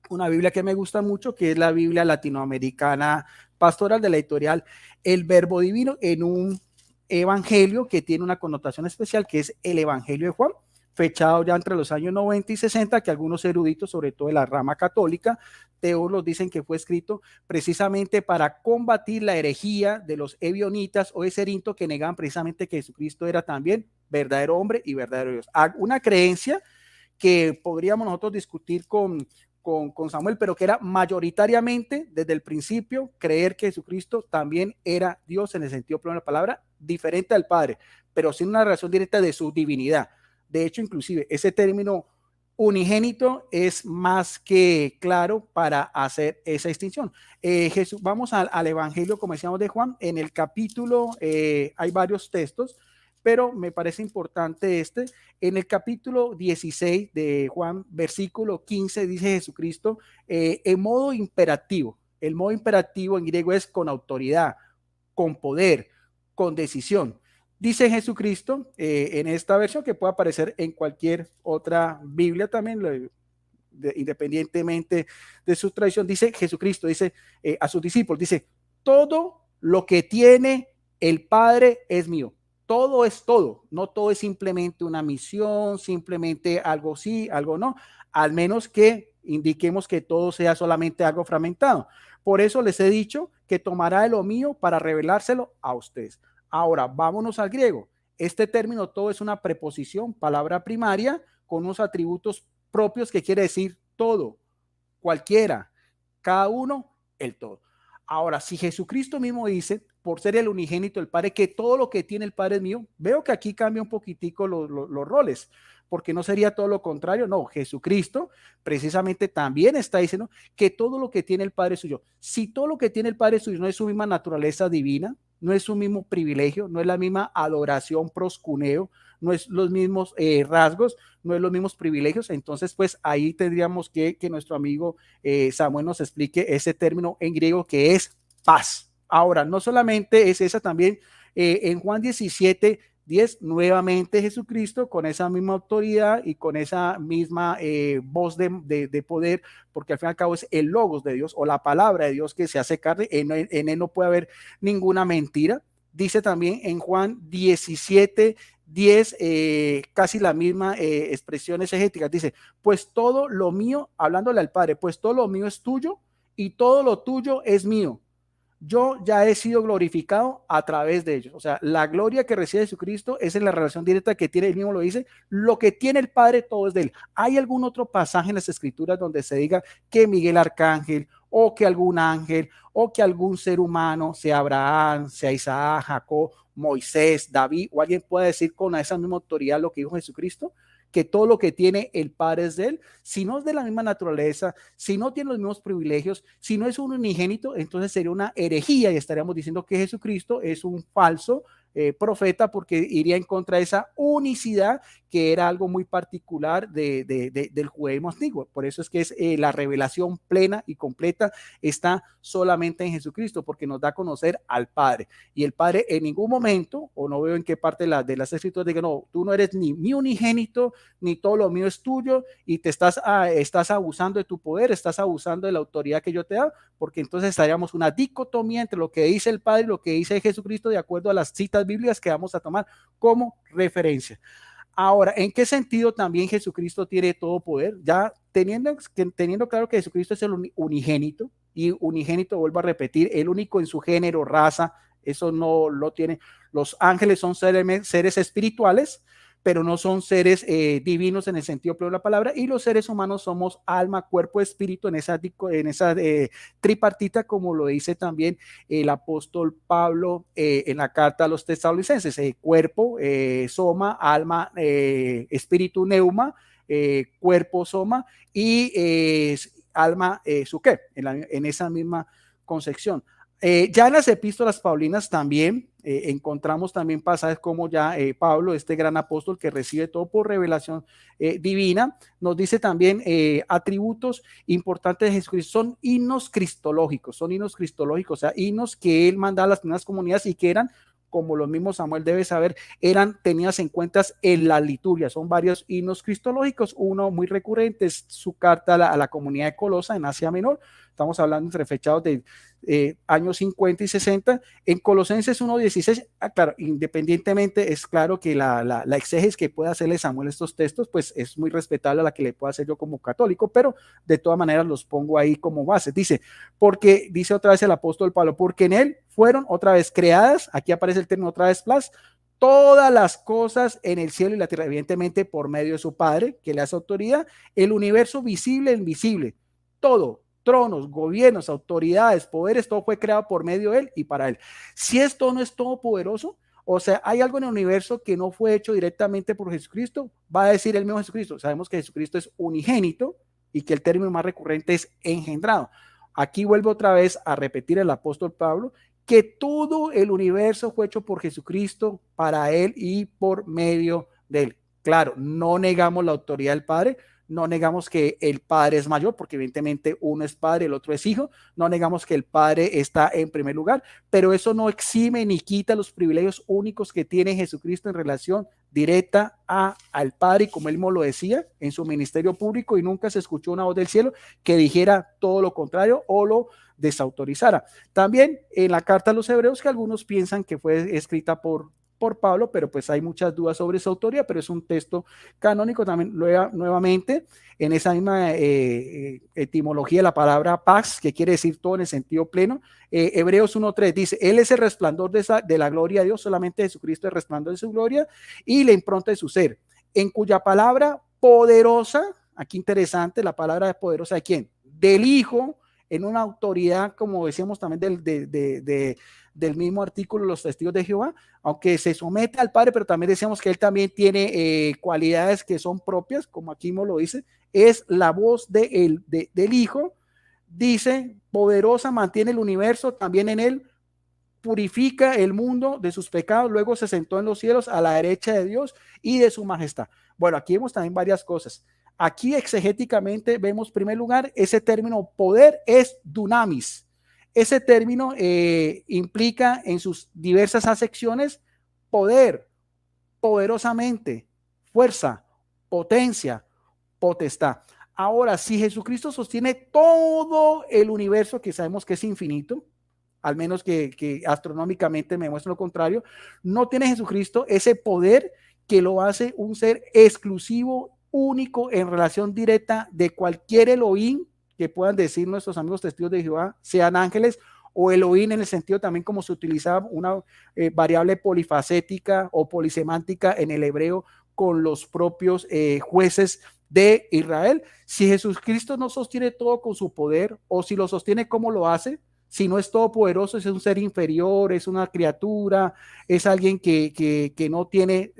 una Biblia que me gusta mucho, que es la Biblia latinoamericana pastoral de la editorial El Verbo Divino, en un evangelio que tiene una connotación especial, que es el Evangelio de Juan, fechado ya entre los años 90 y 60, que algunos eruditos, sobre todo de la rama católica, teólogos dicen que fue escrito precisamente para combatir la herejía de los ebionitas o eserinto, que negaban precisamente que Jesucristo era también verdadero hombre y verdadero Dios. Una creencia que podríamos nosotros discutir con Samuel, pero que era mayoritariamente desde el principio creer que Jesucristo también era Dios en el sentido pleno de la palabra, diferente al Padre, pero sin una relación directa de su divinidad. De hecho, inclusive ese término unigénito es más que claro para hacer esa distinción. Vamos al Evangelio, como decíamos, de Juan. En el capítulo hay varios textos, pero me parece importante en el capítulo 16 de Juan, versículo 15, dice Jesucristo en modo imperativo. El modo imperativo en griego es con autoridad, con poder, con decisión. Dice Jesucristo en esta versión, que puede aparecer en cualquier otra Biblia también, independientemente de su tradición. Dice Jesucristo, dice a sus discípulos, dice, todo lo que tiene el Padre es mío. Todo es todo, no todo es simplemente una misión, simplemente algo sí, algo no, al menos que indiquemos que todo sea solamente algo fragmentado. Por eso les he dicho que tomará de lo mío para revelárselo a ustedes. Ahora, vámonos al griego. Este término todo es una preposición, palabra primaria, con unos atributos propios que quiere decir todo, cualquiera, cada uno, el todo. Ahora, si Jesucristo mismo dice, por ser el unigénito del Padre, que todo lo que tiene el Padre es mío, veo que aquí cambia un poquitico los roles, porque no sería todo lo contrario. No, Jesucristo precisamente también está diciendo que todo lo que tiene el Padre es suyo. Si todo lo que tiene el Padre es suyo, no es su misma naturaleza divina, no es su mismo privilegio, no es la misma adoración proscuneo, no es los mismos rasgos, no es los mismos privilegios. Entonces, pues ahí tendríamos que nuestro amigo Samuel nos explique ese término en griego que es paz. Ahora, no solamente es esa, también en Juan 17:10, nuevamente Jesucristo con esa misma autoridad y con esa misma voz de poder, porque al fin y al cabo es el logos de Dios o la palabra de Dios que se hace carne, en él no puede haber ninguna mentira. Dice también en Juan 17:10, casi la misma expresión exegética, dice, pues todo lo mío, hablándole al Padre, pues todo lo mío es tuyo y todo lo tuyo es mío. Yo ya he sido glorificado a través de ellos. O sea, la gloria que recibe Jesucristo es en la relación directa que tiene, él mismo lo dice, lo que tiene el Padre todo es de él. ¿Hay algún otro pasaje en las Escrituras donde se diga que Miguel Arcángel o que algún ángel o que algún ser humano, sea Abraham, sea Isaac, Jacob, Moisés, David, o alguien pueda decir con esa misma autoridad lo que dijo Jesucristo? Que todo lo que tiene el Padre es de él? Si no es de la misma naturaleza, si no tiene los mismos privilegios, si no es un unigénito, entonces sería una herejía y estaríamos diciendo que Jesucristo es un falso profeta, porque iría en contra de esa unicidad que era algo muy particular del judaísmo antiguo. Por eso es que es la revelación plena y completa está solamente en Jesucristo, porque nos da a conocer al Padre. Y el Padre en ningún momento, o no veo en qué parte de las escrituras, diga, no, tú no eres ni mi unigénito, ni todo lo mío es tuyo, y te estás abusando de tu poder, estás abusando de la autoridad que yo te da, porque entonces estaríamos una dicotomía entre lo que dice el Padre y lo que dice Jesucristo, de acuerdo a las citas bíblicas que vamos a tomar como referencia. Ahora, ¿en qué sentido también Jesucristo tiene todo poder? Ya teniendo claro que Jesucristo es el unigénito, y unigénito, vuelvo a repetir, el único en su género, raza, eso no lo tiene. Los ángeles son seres espirituales, pero no son seres divinos en el sentido pleno de la palabra, y los seres humanos somos alma, cuerpo, espíritu en esa tripartita, como lo dice también el apóstol Pablo en la carta a los tesalonicenses, cuerpo, soma, alma, espíritu, neuma, cuerpo, soma, y alma, suque, en esa misma concepción. Ya en las epístolas paulinas también encontramos también pasajes como ya Pablo, este gran apóstol que recibe todo por revelación divina, nos dice también atributos importantes de Jesucristo. Son himnos cristológicos, o sea, himnos que él manda a las primeras comunidades y que eran, como lo mismo Samuel debe saber, eran tenidas en cuenta en la liturgia. Son varios himnos cristológicos. Uno muy recurrente es su carta a la comunidad de Colosa en Asia Menor. Estamos hablando entre fechados de años 50 y 60. En Colosenses 1:16, claro, independientemente, es claro que la exégesis que pueda hacerle Samuel estos textos, pues es muy respetable a la que le pueda hacer yo como católico, pero de todas maneras los pongo ahí como base. Dice, porque, dice otra vez el apóstol Pablo, porque en él fueron otra vez creadas, aquí aparece el término otra vez, plus, todas las cosas en el cielo y la tierra, evidentemente por medio de su Padre, que le hace autoridad, el universo visible e invisible, todo, tronos, gobiernos, autoridades, poderes, todo fue creado por medio de él y para él. Si esto no es todopoderoso, o sea, hay algo en el universo que no fue hecho directamente por Jesucristo, va a decir el mismo Jesucristo. Sabemos que Jesucristo es unigénito y que el término más recurrente es engendrado. Aquí vuelvo otra vez a repetir el apóstol Pablo, que todo el universo fue hecho por Jesucristo, para él y por medio de él. Claro, no negamos la autoridad del Padre, no negamos que el Padre es mayor, porque evidentemente uno es Padre, el otro es Hijo, no negamos que el Padre está en primer lugar, pero eso no exime ni quita los privilegios únicos que tiene Jesucristo en relación directa al Padre, y como él mismo lo decía en su ministerio público, y nunca se escuchó una voz del cielo que dijera todo lo contrario o lo desautorizara. También en la carta a los hebreos, que algunos piensan que fue escrita por Pablo, pero pues hay muchas dudas sobre su autoría, pero es un texto canónico también. Nuevamente, en esa misma etimología de la palabra paz, que quiere decir todo en el sentido pleno, Hebreos 1:3 dice, él es el resplandor de la gloria de Dios, solamente Jesucristo es el resplandor de su gloria y la impronta de su ser, en cuya palabra poderosa, aquí interesante, la palabra poderosa de quién, del Hijo, en una autoridad, como decíamos también del mismo artículo, los testigos de Jehová, aunque se somete al Padre, pero también decíamos que él también tiene cualidades que son propias, como aquí mismo lo dice, es la voz del Hijo, dice, poderosa, mantiene el universo, también en él purifica el mundo de sus pecados, luego se sentó en los cielos a la derecha de Dios y de su majestad. Bueno, aquí vemos también varias cosas. Aquí exegéticamente vemos, en primer lugar, ese término poder es dunamis. Ese término implica en sus diversas acepciones poder, poderosamente, fuerza, potencia, potestad. Ahora, si Jesucristo sostiene todo el universo, que sabemos que es infinito, al menos que astronómicamente me muestra lo contrario, no tiene Jesucristo ese poder que lo hace un ser exclusivo, único, en relación directa de cualquier Elohim que puedan decir nuestros amigos testigos de Jehová, sean ángeles o Elohim en el sentido también como se utilizaba una variable polifacética o polisemántica en el hebreo con los propios jueces de Israel. Si Jesucristo no sostiene todo con su poder, o si lo sostiene, ¿cómo lo hace? Si no es todopoderoso, es un ser inferior, es una criatura, es alguien que no tiene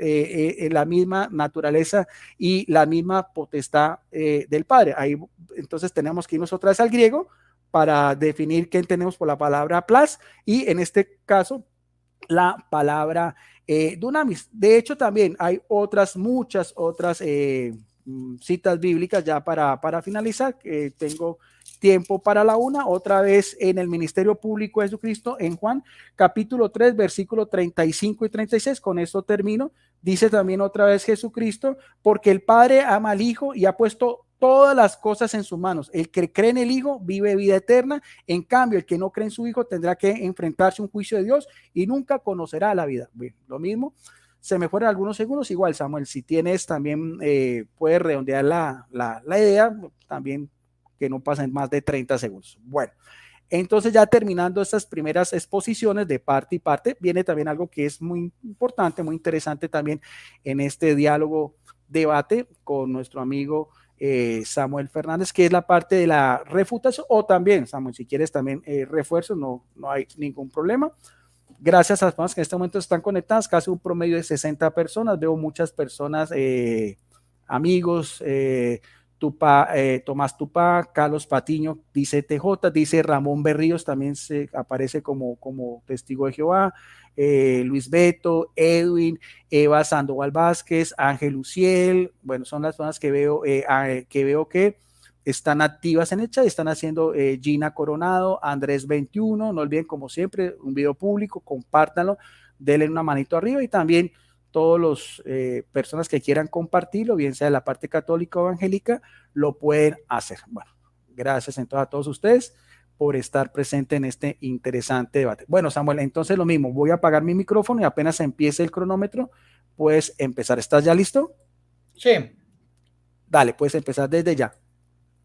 la misma naturaleza y la misma potestad del Padre. Ahí entonces tenemos que irnos otra vez al griego para definir qué entendemos por la palabra plas, y en este caso la palabra dunamis. De hecho, también hay muchas otras citas bíblicas ya para finalizar. Tengo tiempo para la una, otra vez en el ministerio público de Jesucristo, en Juan capítulo 3, versículo 35 y 36. Con esto termino. Dice también otra vez Jesucristo, porque el Padre ama al Hijo y ha puesto todas las cosas en sus manos. El que cree en el Hijo vive vida eterna. En cambio, el que no cree en su Hijo tendrá que enfrentarse a un juicio de Dios y nunca conocerá la vida. Bien, lo mismo. Se me fueron algunos segundos. Igual, Samuel, si tienes también, puedes redondear la idea, también que no pasen más de 30 segundos. Bueno, entonces ya terminando estas primeras exposiciones de parte y parte, viene también algo que es muy importante, muy interesante también en este diálogo, debate con nuestro amigo Samuel Fernández, que es la parte de la refutación, o también, Samuel, si quieres también refuerzo, no hay ningún problema. Gracias a las personas que en este momento están conectadas, casi un promedio de 60 personas, veo muchas personas, amigos, Tomás Tupá, Carlos Patiño, dice TJ, dice Ramón Berríos, también se aparece como testigo de Jehová, Luis Beto, Edwin, Eva Sandoval Vázquez, Ángel Luciel, bueno, son las personas que veo que están activas en el chat, están haciendo Gina Coronado, Andrés 21, no olviden como siempre, un video público, compártanlo, denle una manito arriba y también todos los personas que quieran compartirlo, bien sea de la parte católica o evangélica, lo pueden hacer. Bueno, gracias entonces a todos ustedes por estar presente en este interesante debate. Bueno, Samuel, entonces lo mismo, voy a apagar mi micrófono y apenas empiece el cronómetro, puedes empezar. ¿Estás ya listo? Sí. Dale, puedes empezar desde ya.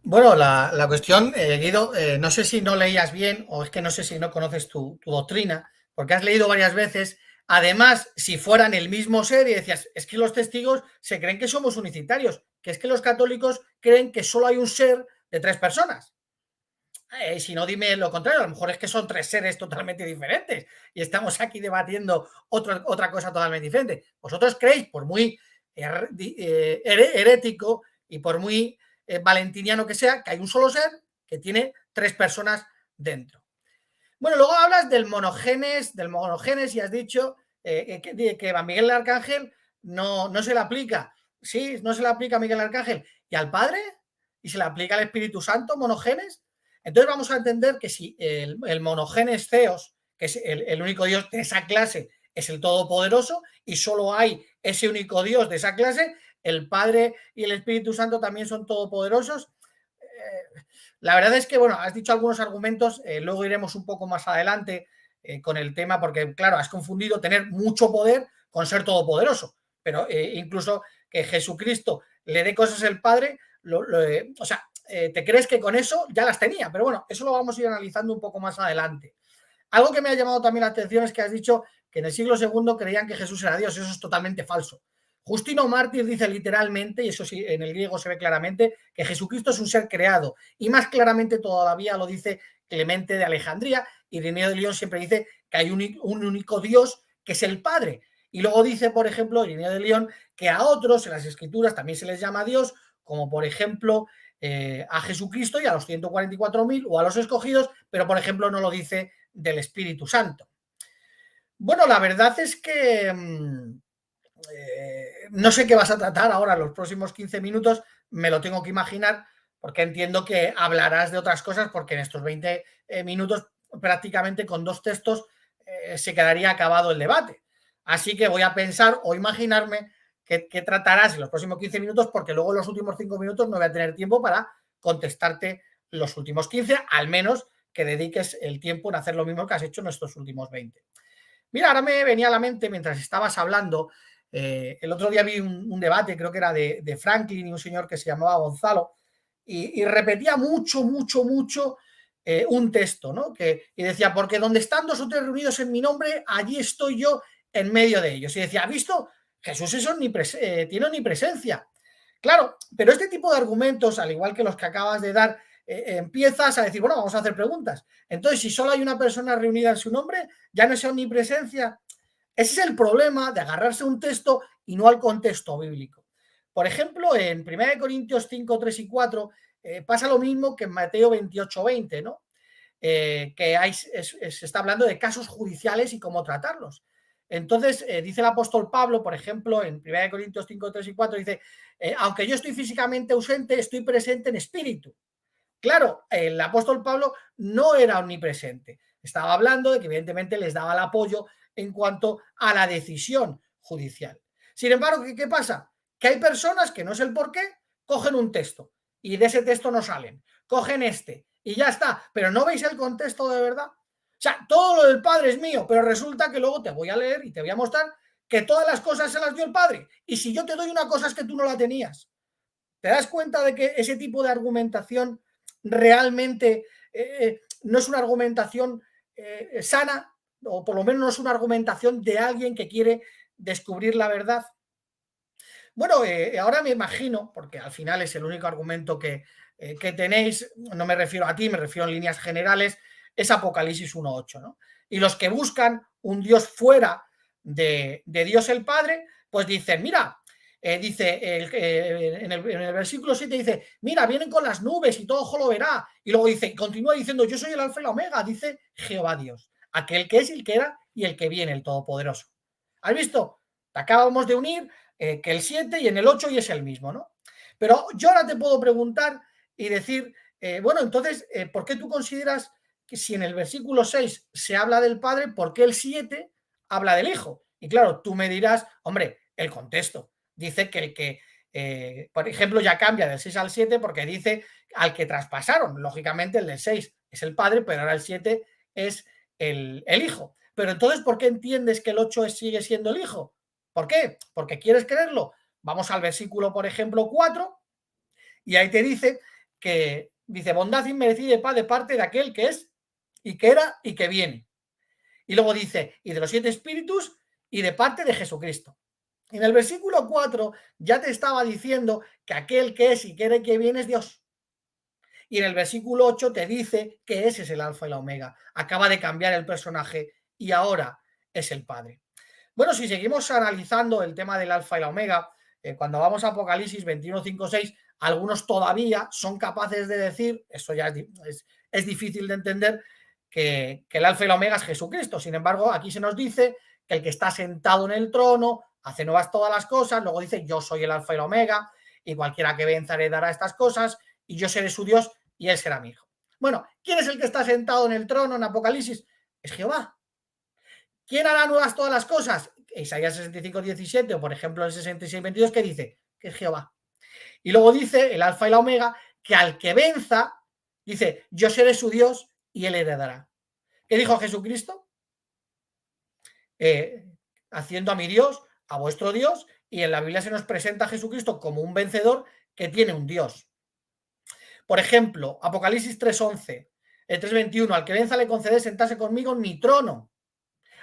Bueno, la cuestión, Guido, no sé si no leías bien o es que no sé si no conoces tu doctrina, porque has leído varias veces. Además, si fueran el mismo ser y decías, es que los testigos se creen que somos unicitarios, que es que los católicos creen que solo hay un ser de tres personas. Si no, dime lo contrario, a lo mejor es que son tres seres totalmente diferentes y estamos aquí debatiendo otra cosa totalmente diferente. Vosotros creéis, por muy herético y por muy valentiniano que sea, que hay un solo ser que tiene tres personas dentro. Bueno, luego hablas del monogenes y has dicho que a Miguel el Arcángel no se le aplica. Sí, no se le aplica a Miguel el Arcángel. ¿Y al Padre? ¿Y se le aplica al Espíritu Santo, monogenes? Entonces vamos a entender que si el monogenes Theos, que es el único Dios de esa clase, es el Todopoderoso y solo hay ese único Dios de esa clase, el Padre y el Espíritu Santo también son todopoderosos. La verdad es que, bueno, has dicho algunos argumentos, luego iremos un poco más adelante con el tema, porque, claro, has confundido tener mucho poder con ser todopoderoso, pero incluso que Jesucristo le dé cosas al Padre, o sea, te crees que con eso ya las tenía, pero bueno, eso lo vamos a ir analizando un poco más adelante. Algo que me ha llamado también la atención es que has dicho que en el siglo II creían que Jesús era Dios. Eso es totalmente falso. Justino Mártir dice literalmente, y eso sí, en el griego se ve claramente, que Jesucristo es un ser creado. Y más claramente todavía lo dice Clemente de Alejandría. Ireneo de León siempre dice que hay un único Dios que es el Padre. Y luego dice, por ejemplo, Ireneo de León, que a otros en las Escrituras también se les llama Dios, como por ejemplo a Jesucristo y a los 144.000 o a los escogidos, pero por ejemplo no lo dice del Espíritu Santo. Bueno, la verdad es que no sé qué vas a tratar ahora en los próximos 15 minutos, me lo tengo que imaginar, porque entiendo que hablarás de otras cosas, porque en estos 20 minutos prácticamente con dos textos se quedaría acabado el debate. Así que voy a pensar o imaginarme qué tratarás en los próximos 15 minutos, porque luego en los últimos 5 minutos no voy a tener tiempo para contestarte los últimos 15, al menos que dediques el tiempo en hacer lo mismo que has hecho en estos últimos 20. Mira, ahora me venía a la mente mientras estabas hablando, el otro día vi un debate, creo que era de Franklin y un señor que se llamaba Gonzalo, y repetía mucho un texto, ¿no? Y decía, porque donde están dos o tres reunidos en mi nombre, allí estoy yo en medio de ellos. Y decía, ¿has visto? Jesús es tiene omnipresencia. Claro, pero este tipo de argumentos, al igual que los que acabas de dar, empiezas a decir, bueno, vamos a hacer preguntas. Entonces, si solo hay una persona reunida en su nombre, ya no es omnipresencia. Ese es el problema de agarrarse a un texto y no al contexto bíblico. Por ejemplo, en 1 Corintios 5, 3 y 4 pasa lo mismo que en Mateo 28, 20, ¿no? Que se está hablando de casos judiciales y cómo tratarlos. Entonces, dice el apóstol Pablo, por ejemplo, en 1 Corintios 5, 3 y 4, dice, aunque yo estoy físicamente ausente, estoy presente en espíritu. Claro, el apóstol Pablo no era omnipresente. Estaba hablando de que evidentemente les daba el apoyo en cuanto a la decisión judicial. Sin embargo, ¿qué pasa? Que hay personas que no sé el por qué, cogen un texto y de ese texto no salen. Cogen este y ya está. Pero ¿no veis el contexto de verdad? O sea, todo lo del Padre es mío, pero resulta que luego te voy a leer y te voy a mostrar que todas las cosas se las dio el Padre. Y si yo te doy una cosa es que tú no la tenías. ¿Te das cuenta de que ese tipo de argumentación realmente no es una argumentación sana, o por lo menos no es una argumentación de alguien que quiere descubrir la verdad? Bueno, ahora me imagino, porque al final es el único argumento que tenéis, no me refiero a ti, me refiero en líneas generales, es Apocalipsis 1.8, ¿no? Y los que buscan un Dios fuera de Dios el Padre, pues dicen, mira, dice en el versículo 7 dice, mira, vienen con las nubes y todo ojo lo verá. Y luego dice, continúa diciendo, yo soy el alfa y la omega, dice Jehová Dios, aquel que es, el que era y el que viene, el Todopoderoso. ¿Has visto? Te acabamos de unir que el 7 y en el 8 y es el mismo, ¿no? Pero yo ahora te puedo preguntar y decir, bueno, entonces, ¿por qué tú consideras que si en el versículo 6 se habla del Padre, ¿por qué el 7 habla del Hijo? Y claro, tú me dirás, hombre, el contexto. Dice que el que, por ejemplo, ya cambia del 6 al 7 porque dice al que traspasaron. Lógicamente, el del 6 es el Padre, pero ahora el 7 es el Hijo. Pero entonces, ¿por qué entiendes que el 8 sigue siendo el Hijo? ¿Por qué? Porque quieres creerlo. Vamos al versículo, por ejemplo, 4, y ahí te dice que dice bondad inmerecida y paz de parte de aquel que es y que era y que viene. Y luego dice, y de los 7 espíritus y de parte de Jesucristo. En el versículo 4 ya te estaba diciendo que aquel que es y que era y que viene es Dios. Y en el versículo 8 te dice que ese es el alfa y la omega. Acaba de cambiar el personaje y ahora es el Padre. Bueno, si seguimos analizando el tema del alfa y la omega, cuando vamos a Apocalipsis 21, 5, 6, algunos todavía son capaces de decir, eso ya es difícil de entender, que el alfa y la omega es Jesucristo. Sin embargo, aquí se nos dice que el que está sentado en el trono hace nuevas todas las cosas, luego dice yo soy el alfa y la omega, y cualquiera que venza heredará estas cosas, y yo seré su Dios y él será mi hijo. Bueno, ¿quién es el que está sentado en el trono en Apocalipsis? Es Jehová. ¿Quién hará nuevas todas las cosas? Isaías 65, 17 o por ejemplo el 66, 22 que dice que es Jehová. Y luego dice el alfa y la omega que al que venza, dice yo seré su Dios y él heredará. ¿Qué dijo Jesucristo? Haciendo a mi Dios, a vuestro Dios, y en la Biblia se nos presenta a Jesucristo como un vencedor que tiene un Dios. Por ejemplo, Apocalipsis 3.11, el 3.21, al que venza le concedé sentarse conmigo en mi trono.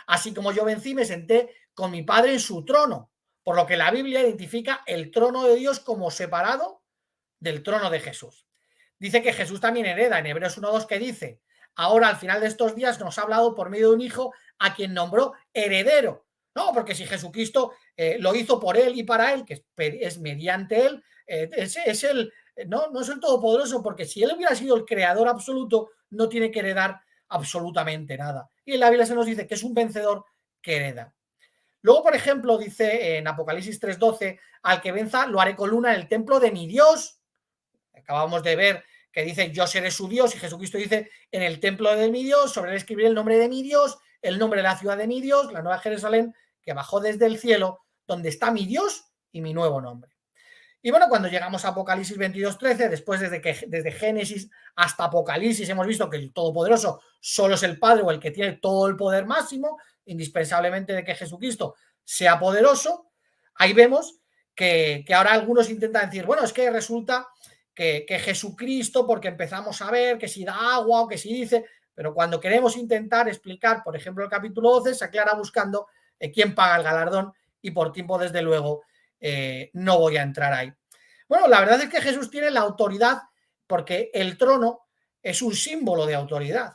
Así como yo vencí, me senté con mi Padre en su trono, por lo que la Biblia identifica el trono de Dios como separado del trono de Jesús. Dice que Jesús también hereda en Hebreos 1.2 que dice, ahora al final de estos días nos ha hablado por medio de un hijo a quien nombró heredero. No, porque si Jesucristo lo hizo por él y para él, que es mediante él, es el, no es el todopoderoso, porque si él hubiera sido el creador absoluto, no tiene que heredar absolutamente nada. Y en la Biblia se nos dice que es un vencedor que hereda. Luego, por ejemplo, dice en Apocalipsis 3.12, al que venza lo haré columna en el templo de mi Dios. Acabamos de ver que dice yo seré su Dios y Jesucristo dice en el templo de mi Dios, sobre él escribiré el nombre de mi Dios, el nombre de la ciudad de mi Dios, la nueva Jerusalén que bajó desde el cielo, donde está mi Dios y mi nuevo nombre. Y bueno, cuando llegamos a Apocalipsis 22.13, después desde Génesis hasta Apocalipsis hemos visto que el Todopoderoso solo es el Padre o el que tiene todo el poder máximo, indispensablemente de que Jesucristo sea poderoso. Ahí vemos que ahora algunos intentan decir, bueno, es que resulta que Jesucristo, porque empezamos a ver que si da agua o que si dice, pero cuando queremos intentar explicar, por ejemplo, el capítulo 12, se aclara buscando quién paga el galardón y por tiempo, desde luego, no voy a entrar ahí. Bueno, la verdad es que Jesús tiene la autoridad porque el trono es un símbolo de autoridad.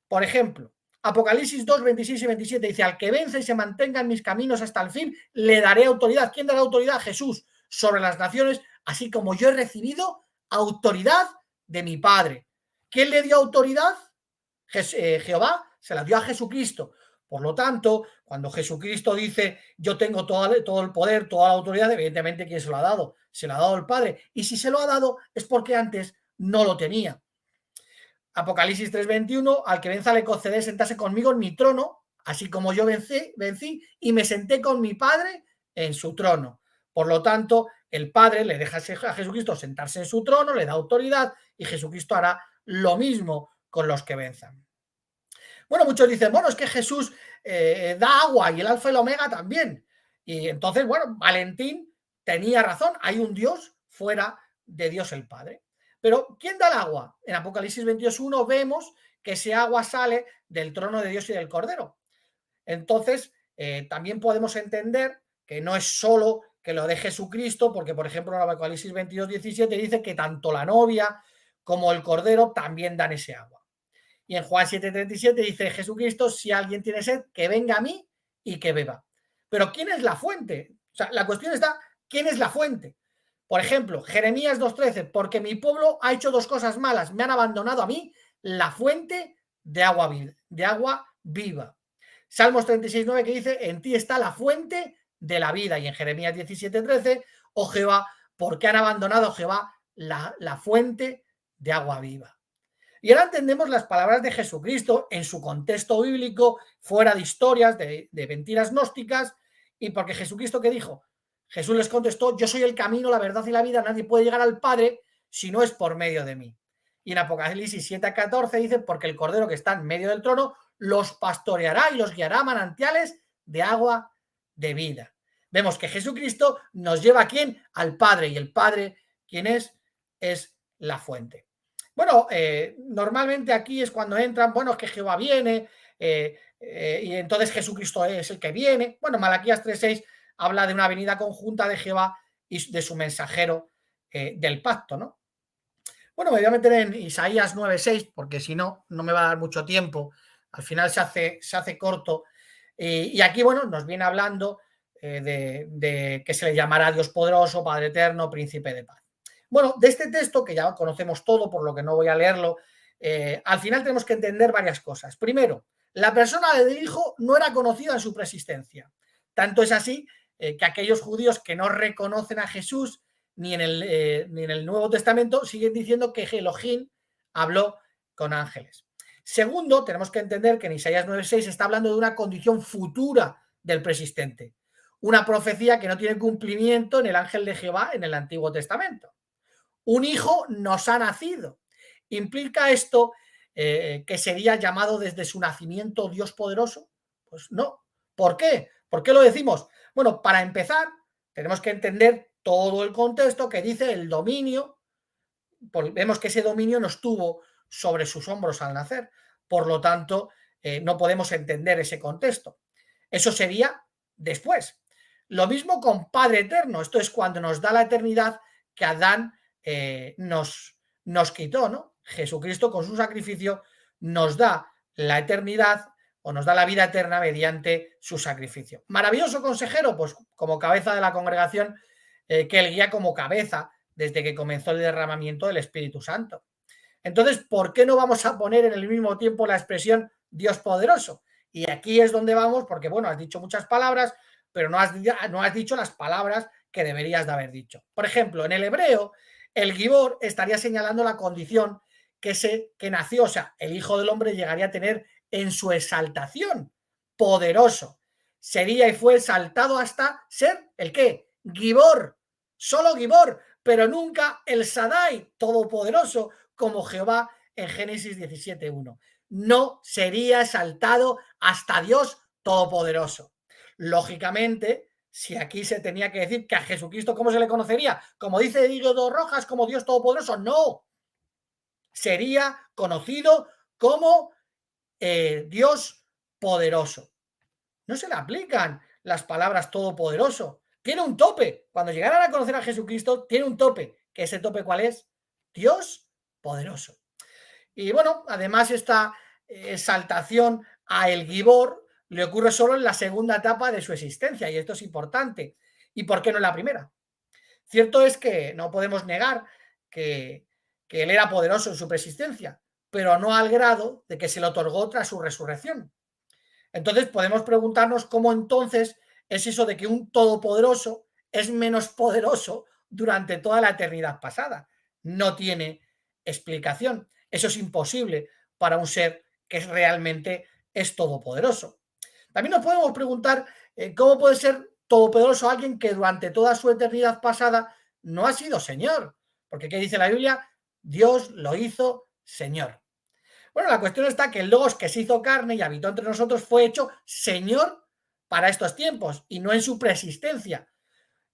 Por ejemplo, Apocalipsis 2, 26 y 27 dice, al que vence y se mantenga en mis caminos hasta el fin, le daré autoridad. ¿Quién dará autoridad? Jesús, sobre las naciones, así como yo he recibido autoridad de mi Padre. ¿Quién le dio autoridad? Jehová se la dio a Jesucristo. Por lo tanto, cuando Jesucristo dice yo tengo todo el poder, toda la autoridad, evidentemente, ¿quién se lo ha dado? Se lo ha dado el Padre. Y si se lo ha dado es porque antes no lo tenía. Apocalipsis 3:21, al que venza le concederé sentarse conmigo en mi trono, así como yo vencí y me senté con mi Padre en su trono. Por lo tanto, el Padre le deja a Jesucristo sentarse en su trono, le da autoridad y Jesucristo hará lo mismo con los que venzan. Bueno, muchos dicen, bueno, es que Jesús da agua y el alfa y el omega también. Y entonces, bueno, Valentín tenía razón, hay un Dios fuera de Dios el Padre. Pero, ¿quién da el agua? En Apocalipsis 22:1 vemos que ese agua sale del trono de Dios y del Cordero. Entonces, también podemos entender que no es solo que lo de Jesucristo, porque, por ejemplo, en Apocalipsis 22:17 dice que tanto la novia como el Cordero también dan ese agua. Y en Juan 7:37 dice Jesucristo, si alguien tiene sed, que venga a mí y que beba. Pero ¿quién es la fuente? O sea, la cuestión está, ¿quién es la fuente? Por ejemplo, Jeremías 2:13, porque mi pueblo ha hecho dos cosas malas, me han abandonado a mí, la fuente de agua viva. Salmos 36:9 que dice, en ti está la fuente de la vida. Y en Jeremías 17:13, oh Jehová, porque han abandonado Jehová la fuente de agua viva. Y ahora entendemos las palabras de Jesucristo en su contexto bíblico, fuera de historias, de mentiras gnósticas, y porque Jesucristo, ¿qué dijo? Jesús les contestó, yo soy el camino, la verdad y la vida, nadie puede llegar al Padre si no es por medio de mí. Y en Apocalipsis 7:14 dice, porque el Cordero que está en medio del trono los pastoreará y los guiará a manantiales de agua de vida. Vemos que Jesucristo nos lleva ¿a quién? Al Padre, y el Padre, ¿quién es? Es la fuente. Bueno, normalmente aquí es cuando entran, bueno, es que Jehová viene y entonces Jesucristo es el que viene. Bueno, Malaquías 3:6 habla de una venida conjunta de Jehová y de su mensajero del pacto, ¿no? Bueno, me voy a meter en Isaías 9:6 porque si no, no me va a dar mucho tiempo. Al final se hace corto. Y aquí, bueno, nos viene hablando de que se le llamará Dios poderoso, Padre eterno, príncipe de paz. Bueno, de este texto, que ya conocemos todo, por lo que no voy a leerlo, al final tenemos que entender varias cosas. Primero, la persona del Hijo no era conocida en su preexistencia. Tanto es así que aquellos judíos que no reconocen a Jesús ni en el Nuevo Testamento siguen diciendo que Elohim habló con ángeles. Segundo, tenemos que entender que en Isaías 9:6 está hablando de una condición futura del preexistente, una profecía que no tiene cumplimiento en el ángel de Jehová en el Antiguo Testamento. Un hijo nos ha nacido. ¿Implica esto que sería llamado desde su nacimiento Dios poderoso? Pues no. ¿Por qué? ¿Por qué lo decimos? Bueno, para empezar, tenemos que entender todo el contexto que dice el dominio. Vemos que ese dominio no estuvo sobre sus hombros al nacer. Por lo tanto, no podemos entender ese contexto. Eso sería después. Lo mismo con Padre Eterno. Esto es cuando nos da la eternidad que Adán nos quitó, ¿no? Jesucristo con su sacrificio nos da la eternidad o nos da la vida eterna mediante su sacrificio. Maravilloso consejero, pues como cabeza de la congregación, que él guía como cabeza desde que comenzó el derramamiento del Espíritu Santo. Entonces, ¿por qué no vamos a poner en el mismo tiempo la expresión Dios poderoso? Y aquí es donde vamos, porque bueno, has dicho muchas palabras, pero no has dicho las palabras que deberías de haber dicho. Por ejemplo, en el hebreo, el Gibor estaría señalando la condición que nació, o sea, el Hijo del Hombre llegaría a tener en su exaltación, poderoso. Sería y fue exaltado hasta ser, ¿el qué? Gibor, solo Gibor, pero nunca el Sadai, todopoderoso, como Jehová en Génesis 17:1. No sería exaltado hasta Dios todopoderoso. Lógicamente, si aquí se tenía que decir que a Jesucristo, ¿cómo se le conocería? Como dice Diego Rojas, como Dios todopoderoso. No. Sería conocido como Dios poderoso. No se le aplican las palabras todopoderoso. Tiene un tope. Cuando llegaran a conocer a Jesucristo, tiene un tope. ¿Que ese tope cuál es? Dios poderoso. Y bueno, además esta exaltación a el Gibor le ocurre solo en la segunda etapa de su existencia, y esto es importante. ¿Y por qué no en la primera? Cierto es que no podemos negar que él era poderoso en su preexistencia, pero no al grado de que se le otorgó tras su resurrección. Entonces podemos preguntarnos cómo entonces es eso de que un todopoderoso es menos poderoso durante toda la eternidad pasada. No tiene explicación. Eso es imposible para un ser que realmente es todopoderoso. También nos podemos preguntar cómo puede ser todopoderoso alguien que durante toda su eternidad pasada no ha sido Señor. Porque ¿qué dice la Biblia? Dios lo hizo Señor. Bueno, la cuestión está que el Logos que se hizo carne y habitó entre nosotros fue hecho Señor para estos tiempos y no en su preexistencia.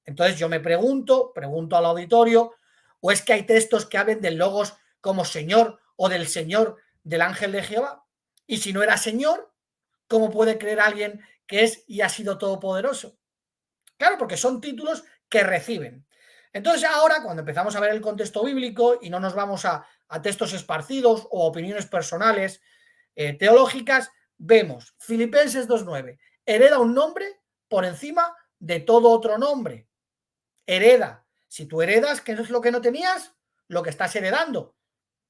Entonces yo me pregunto al auditorio, ¿o es que hay textos que hablen del Logos como Señor o del Señor del ángel de Jehová? Y si no era Señor, ¿cómo puede creer alguien que es y ha sido todopoderoso? Claro, porque son títulos que reciben. Entonces ahora, cuando empezamos a ver el contexto bíblico y no nos vamos a textos esparcidos o opiniones personales teológicas, vemos Filipenses 2.9, hereda un nombre por encima de todo otro nombre. Hereda. Si tú heredas, ¿qué es lo que no tenías? Lo que estás heredando.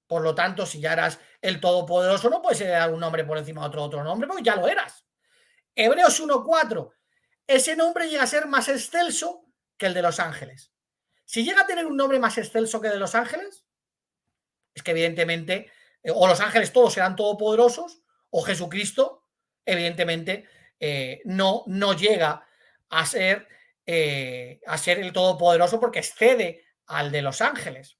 Por lo tanto, si ya eras el todopoderoso, no puedes heredar un nombre por encima de otro nombre, porque ya lo eras. Hebreos 1.4, ese nombre llega a ser más excelso que el de los ángeles. Si llega a tener un nombre más excelso que el de los ángeles, es que evidentemente o los ángeles todos serán todopoderosos o Jesucristo evidentemente no llega a ser el todopoderoso porque excede al de los ángeles.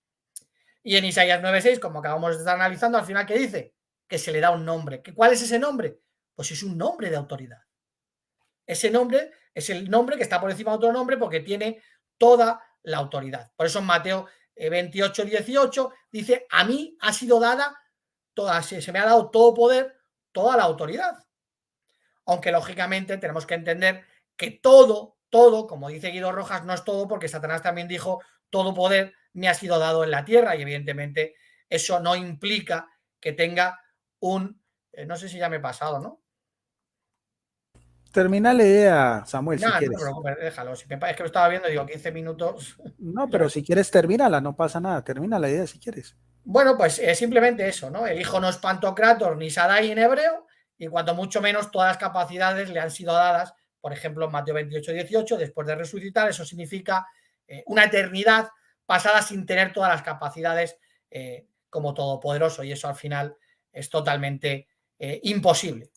Y en Isaías 9.6, como acabamos de estar analizando, al final, ¿qué dice? Que se le da un nombre. ¿Cuál es ese nombre? Pues es un nombre de autoridad. Ese nombre es el nombre que está por encima de otro nombre porque tiene toda la autoridad. Por eso en Mateo 28.18 dice, a mí ha sido dada, se me ha dado todo poder, toda la autoridad. Aunque lógicamente tenemos que entender que todo, como dice Guido Rojas, no es todo, porque Satanás también dijo, todo poder me ha sido dado en la tierra, y evidentemente eso no implica que tenga un, no sé si ya me he pasado, ¿no? Termina la idea, Samuel, No, si no te quieres. preocupes, déjalo. Si es que lo estaba viendo, digo 15 minutos. No, pero si quieres, termínala, no pasa nada. Termina la idea si quieres. Bueno, pues es simplemente eso, ¿no? El hijo no es Pantocrator ni Sadai en hebreo, y cuanto mucho menos todas las capacidades le han sido dadas, por ejemplo, en Mateo 28.18, después de resucitar, eso significa una eternidad pasada sin tener todas las capacidades como todopoderoso, y eso al final es totalmente imposible.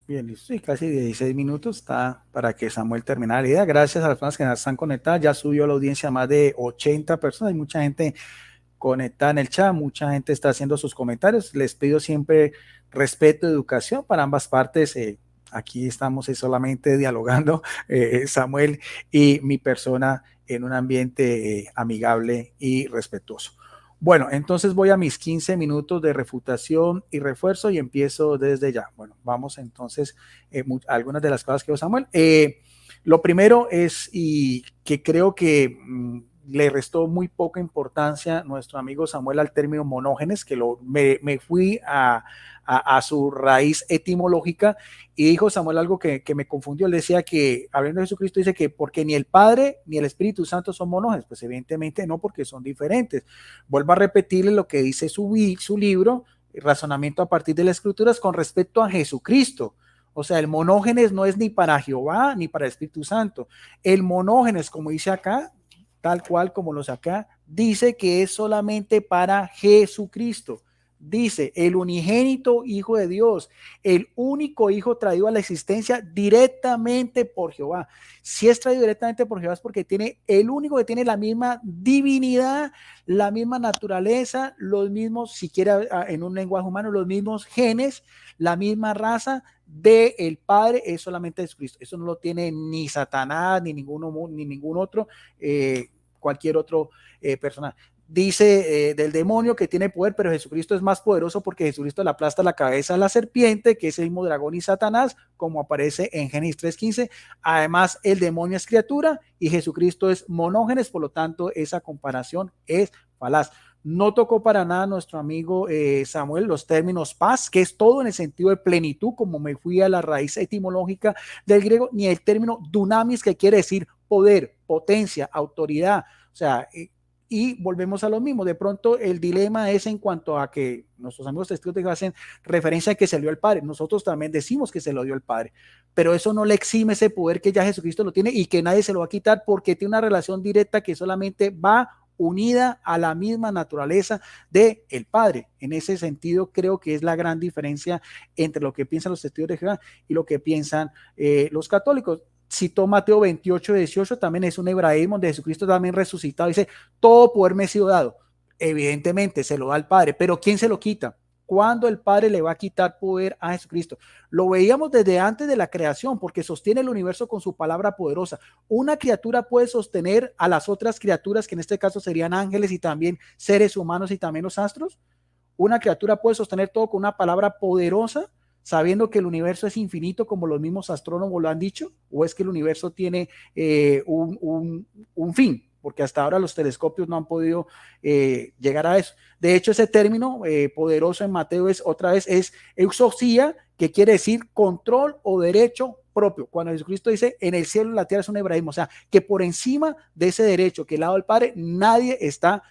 Bien, listo. Sí, casi 16 minutos está para que Samuel termine la idea. Gracias a las personas que están conectadas. Ya subió la audiencia a más de 80 personas. Hay mucha gente conectada en el chat. Mucha gente está haciendo sus comentarios. Les pido siempre respeto y educación para ambas partes. Aquí estamos solamente dialogando, Samuel y mi persona, en un ambiente amigable y respetuoso. Bueno, entonces voy a mis 15 minutos de refutación y refuerzo y empiezo desde ya. Bueno, vamos entonces algunas de las cosas que dijo Samuel. Lo primero es, y que creo que le restó muy poca importancia nuestro amigo Samuel al término monógenes, que me fui a su raíz etimológica, y dijo Samuel algo que me confundió. Él decía que, hablando de Jesucristo, dice que porque ni el Padre ni el Espíritu Santo son monógenes. Pues evidentemente no, porque son diferentes. Vuelvo a repetirle lo que dice su libro, Razonamiento a partir de las Escrituras, con respecto a Jesucristo. O sea, el monógenes no es ni para Jehová ni para el Espíritu Santo. El monógenes, como dice acá, tal cual como lo saca, dice que es solamente para Jesucristo. Dice, el unigénito Hijo de Dios, el único Hijo traído a la existencia directamente por Jehová. Si es traído directamente por Jehová es porque tiene el único que tiene la misma divinidad, la misma naturaleza, los mismos, si quiere en un lenguaje humano, los mismos genes, la misma raza del Padre, es solamente Jesucristo. Eso no lo tiene ni Satanás, ni ningún otro, cualquier otro persona. Dice del demonio que tiene poder, pero Jesucristo es más poderoso porque Jesucristo le aplasta la cabeza a la serpiente, que es el mismo dragón y Satanás, como aparece en Génesis 3.15. Además, el demonio es criatura y Jesucristo es monógenes, por lo tanto, esa comparación es falaz. No tocó para nada nuestro amigo Samuel los términos paz, que es todo en el sentido de plenitud, como me fui a la raíz etimológica del griego, ni el término dunamis, que quiere decir poder, potencia, autoridad. O sea, y volvemos a lo mismo. De pronto el dilema es en cuanto a que nuestros amigos testigos de Jehová hacen referencia a que se le dio al Padre. Nosotros también decimos que se lo dio al Padre, pero eso no le exime ese poder que ya Jesucristo lo tiene y que nadie se lo va a quitar, porque tiene una relación directa que solamente va unida a la misma naturaleza de el Padre. En ese sentido, creo que es la gran diferencia entre lo que piensan los testigos de Jehová y lo que piensan los católicos. Citó Mateo 28, 18, también es un hebraísmo donde Jesucristo también resucitado dice, todo poder me ha sido dado. Evidentemente se lo da al Padre, pero ¿quién se lo quita? ¿Cuándo el Padre le va a quitar poder a Jesucristo? Lo veíamos desde antes de la creación, porque sostiene el universo con su palabra poderosa. Una criatura puede sostener a las otras criaturas, que en este caso serían ángeles y también seres humanos y también los astros. Una criatura puede sostener todo con una palabra poderosa, sabiendo que el universo es infinito, como los mismos astrónomos lo han dicho, o es que el universo tiene un fin, porque hasta ahora los telescopios no han podido llegar a eso. De hecho, ese término poderoso en Mateo es otra vez es exousia, que quiere decir control o derecho propio. Cuando Jesucristo dice en el cielo y la tierra es un hebraísmo, o sea, que por encima de ese derecho que le ha dado el Padre, nadie está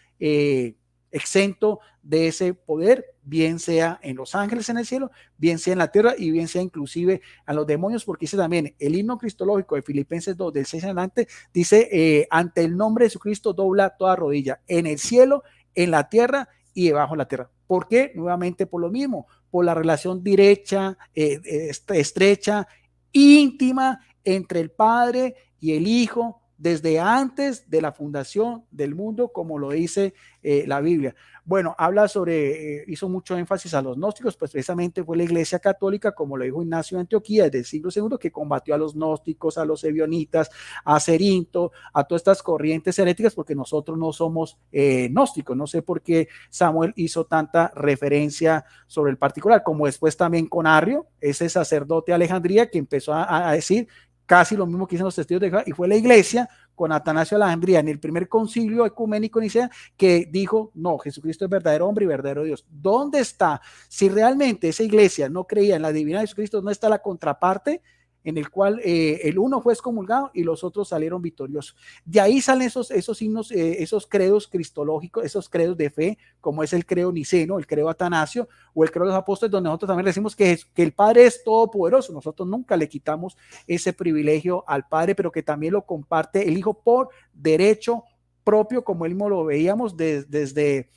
exento de ese poder, bien sea en los ángeles en el cielo, bien sea en la tierra y bien sea inclusive a los demonios, porque dice también el himno cristológico de Filipenses 2 del 6 en adelante, dice ante el nombre de Jesucristo dobla toda rodilla, en el cielo, en la tierra y debajo de la tierra. ¿Por qué? Nuevamente por lo mismo, por la relación directa, estrecha, íntima entre el Padre y el Hijo, desde antes de la fundación del mundo, como lo dice la Biblia. Bueno, habla sobre, hizo mucho énfasis a los gnósticos, pues precisamente fue la Iglesia Católica, como lo dijo Ignacio de Antioquía, desde el siglo II, que combatió a los gnósticos, a los ebionitas, a Cerinto, a todas estas corrientes heréticas, porque nosotros no somos gnósticos. No sé por qué Samuel hizo tanta referencia sobre el particular, como después también con Arrio, ese sacerdote de Alejandría, que empezó a decir casi lo mismo que dicen los testigos de Jehová, y fue la Iglesia con Atanasio de Alejandría en el primer concilio ecuménico en Nicea que dijo, no, Jesucristo es verdadero hombre y verdadero Dios. ¿Dónde está? Si realmente esa iglesia no creía en la divinidad de Jesucristo, no está la contraparte en el cual el uno fue excomulgado y los otros salieron victoriosos. De ahí salen esos signos, esos credos cristológicos, esos credos de fe, como es el credo niceno, el credo atanasio o el credo de los apóstoles, donde nosotros también decimos que el Padre es todopoderoso. Nosotros nunca le quitamos ese privilegio al Padre, pero que también lo comparte el Hijo por derecho propio, como él mismo lo veíamos desde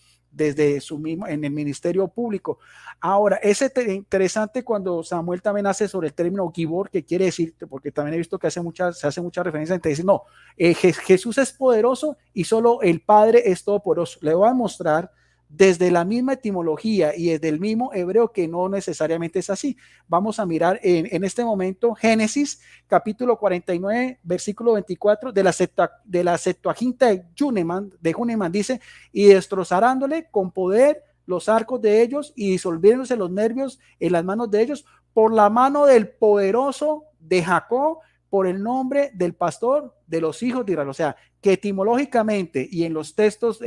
su mismo en el ministerio público. Ahora, es interesante cuando Samuel también hace sobre el término Gibor, que quiere decir, porque también he visto que se hace mucha referencia, entre decir, no, Jesús es poderoso y solo el Padre es todopoderoso. Le voy a mostrar desde la misma etimología y desde el mismo hebreo que no necesariamente es así. Vamos a mirar en este momento Génesis capítulo 49 versículo 24 de la Septuaginta de Juneman dice, y destrozarándole con poder los arcos de ellos y disolviéndose los nervios en las manos de ellos por la mano del poderoso de Jacob, por el nombre del pastor de los hijos de Israel. O sea, que etimológicamente y en los textos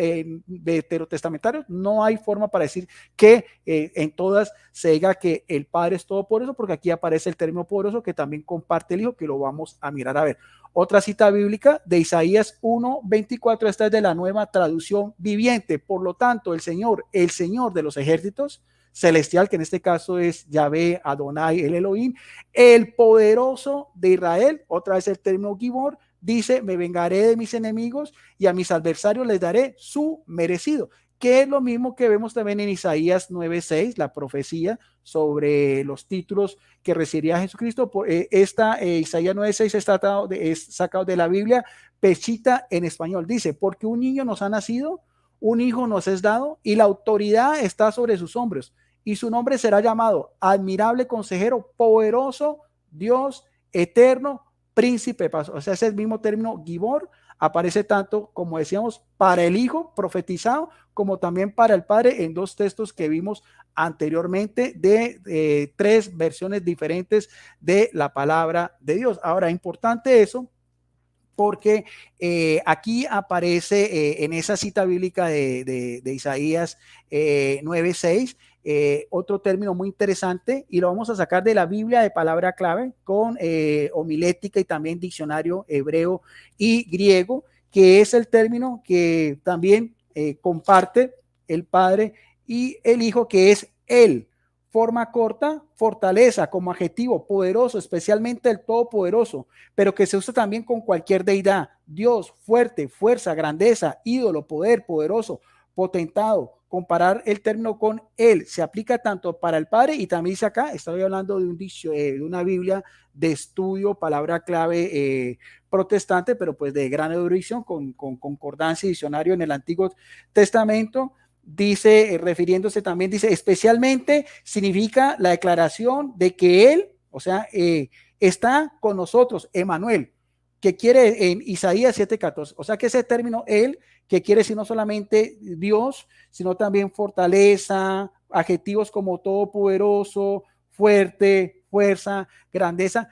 veterotestamentarios no hay forma para decir que en todas se diga que el Padre es todopoderoso, porque aquí aparece el término poderoso que también comparte el Hijo, que lo vamos a mirar a ver. Otra cita bíblica de Isaías 1:24, esta es de la Nueva Traducción Viviente. Por lo tanto, el Señor de los ejércitos celestial, que en este caso es Yahvé, Adonai, el Elohim, el poderoso de Israel, otra vez el término Gibor, dice, me vengaré de mis enemigos y a mis adversarios les daré su merecido, que es lo mismo que vemos también en Isaías 9:6, la profecía sobre los títulos que recibiría Jesucristo. Isaías 9:6 es sacado de la Biblia Pechita en español. Dice, porque un niño nos ha nacido, un hijo nos es dado y la autoridad está sobre sus hombros y su nombre será llamado admirable consejero, poderoso Dios, eterno, príncipe de paz. O sea, ese es el mismo término Gibor, aparece tanto, como decíamos, para el Hijo profetizado, como también para el Padre en dos textos que vimos anteriormente de tres versiones diferentes de la palabra de Dios. Ahora, importante eso, porque aquí aparece en esa cita bíblica de Isaías 9:6, otro término muy interesante, y lo vamos a sacar de la Biblia de palabra clave con homilética y también diccionario hebreo y griego, que es el término que también comparte el Padre y el Hijo, que es Él. Forma corta, fortaleza como adjetivo, poderoso, especialmente el todopoderoso, pero que se usa también con cualquier deidad. Dios, fuerte, fuerza, grandeza, ídolo, poder, poderoso, potentado. Comparar el término con Él se aplica tanto para el Padre, y también dice acá, estoy hablando de de una Biblia de estudio, palabra clave protestante, pero pues de gran erudición, con concordancia y diccionario en el Antiguo Testamento. Dice, refiriéndose también, dice, especialmente significa la declaración de que Él, o sea, está con nosotros, Emmanuel, que quiere en Isaías 7:14. O sea que ese término Él, que quiere decir no solamente Dios, sino también fortaleza, adjetivos como todopoderoso, fuerte, fuerza, grandeza,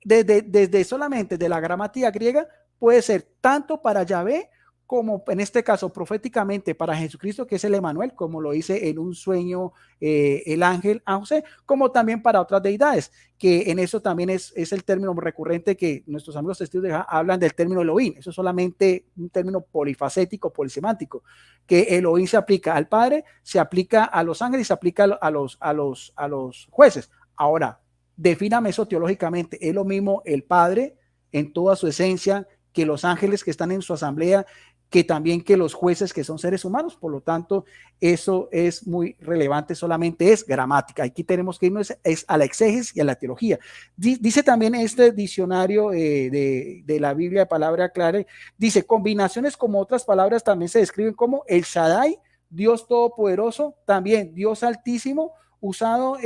desde solamente de la gramática griega, puede ser tanto para Yahvé como en este caso proféticamente para Jesucristo, que es el Emanuel, como lo dice en un sueño el ángel a José, como también para otras deidades, que en eso también es el término recurrente que nuestros amigos testigos de Jehová hablan del término Elohim. Eso es solamente un término polifacético, polisemántico, que Elohim se aplica al Padre, se aplica a los ángeles y se aplica a los jueces. Ahora, defíname eso teológicamente. Es lo mismo el Padre en toda su esencia que los ángeles que están en su asamblea, que también que los jueces que son seres humanos. Por lo tanto, eso es muy relevante, solamente es gramática. Aquí tenemos que irnos es a la exégesis y a la teología. Dice también este diccionario de la Biblia de palabra clara, dice, combinaciones como otras palabras también se describen como el Shaddai, Dios todopoderoso, también Dios altísimo, usado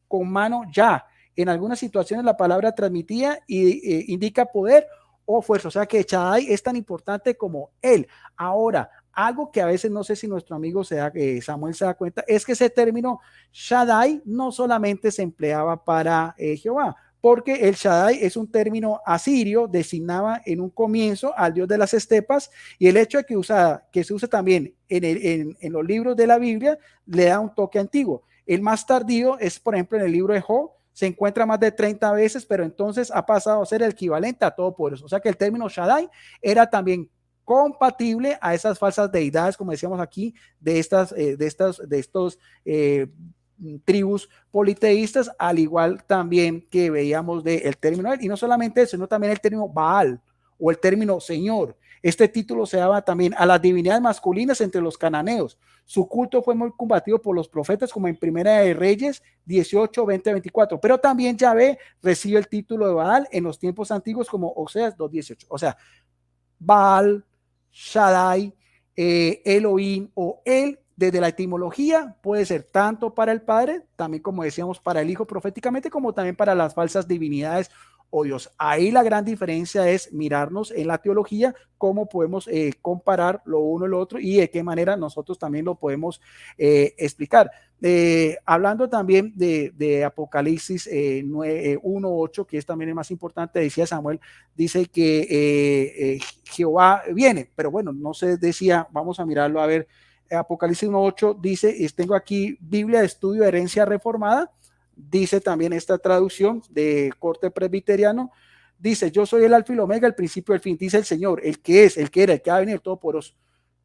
con mano ya. En algunas situaciones la palabra transmitía y indica poder o fuerza, o sea que Shaddai es tan importante como Él. Ahora, algo que a veces no sé si nuestro amigo Samuel se da cuenta, es que ese término Shaddai no solamente se empleaba para Jehová, porque el Shaddai es un término asirio, designaba en un comienzo al dios de las estepas, y el hecho de que se use también en los libros de la Biblia le da un toque antiguo. El más tardío es, por ejemplo, en el libro de Job, se encuentra más de 30 veces, pero entonces ha pasado a ser el equivalente a todopoderoso. O sea que el término Shaddai era también compatible a esas falsas deidades, como decíamos aquí, de estos tribus politeístas, al igual también que veíamos del término, y no solamente eso, sino también el término Baal o el término Señor. Este título se daba también a las divinidades masculinas entre los cananeos. Su culto fue muy combatido por los profetas, como en Primera de Reyes 18, 20, 24. Pero también Yahvé recibe el título de Baal en los tiempos antiguos, como Oseas 2:18. O sea, Baal, Shaddai, Elohim o El, desde la etimología, puede ser tanto para el Padre, también como decíamos, para el Hijo proféticamente, como también para las falsas divinidades o Dios. Ahí la gran diferencia es mirarnos en la teología cómo podemos comparar lo uno y lo otro y de qué manera nosotros también lo podemos explicar. Hablando también de Apocalipsis 1:8, que es también el más importante, decía Samuel, dice que Jehová viene, pero bueno, no se decía, vamos a mirarlo a ver. Apocalipsis 1:8 dice, tengo aquí Biblia de Estudio de Herencia Reformada, dice también esta traducción de corte presbiteriano, dice, yo soy el alfa y el omega, el principio y el fin, dice el Señor, el que es, el que era, el que va a venir, el todopoderoso.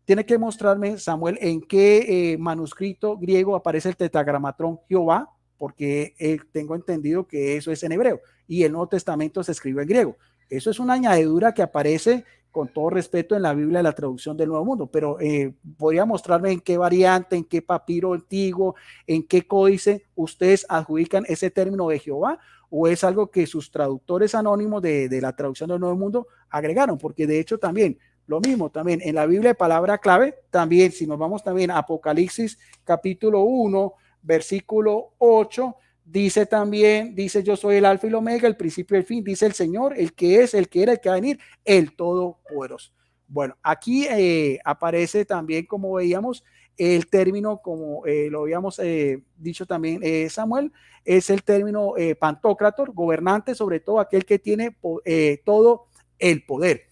Tiene que mostrarme, Samuel, en qué manuscrito griego aparece el tetragramatrón Jehová, porque tengo entendido que eso es en hebreo y el Nuevo Testamento se escribe en griego. Eso es una añadidura que aparece con todo respeto en la Biblia de la traducción del Nuevo Mundo, pero podría mostrarme en qué variante, en qué papiro antiguo, en qué códice ustedes adjudican ese término de Jehová, o es algo que sus traductores anónimos de la traducción del Nuevo Mundo agregaron, porque de hecho también lo mismo, también en la Biblia de palabra clave, también si nos vamos también a Apocalipsis capítulo 1, versículo 8, dice también, dice yo soy el alfa y el omega, el principio y el fin, dice el Señor, el que es, el que era, el que va a venir, el todopoderoso. Bueno, aquí aparece también, como veíamos, el término, como lo habíamos dicho también Samuel, es el término pantocrator, gobernante, sobre todo aquel que tiene todo el poder.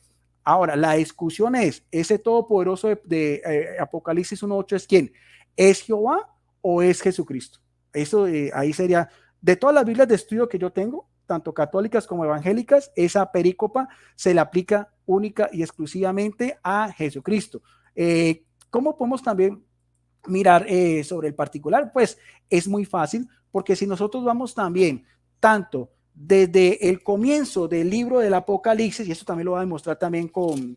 Ahora, la discusión es, ese todopoderoso de Apocalipsis 1:8 es quién, ¿es Jehová o es Jesucristo? Eso ahí sería, de todas las Biblias de estudio que yo tengo, tanto católicas como evangélicas, esa perícopa se le aplica única y exclusivamente a Jesucristo. ¿Cómo podemos también mirar sobre el particular? Pues es muy fácil, porque si nosotros vamos también tanto desde el comienzo del libro del Apocalipsis, y eso también lo va a demostrar también con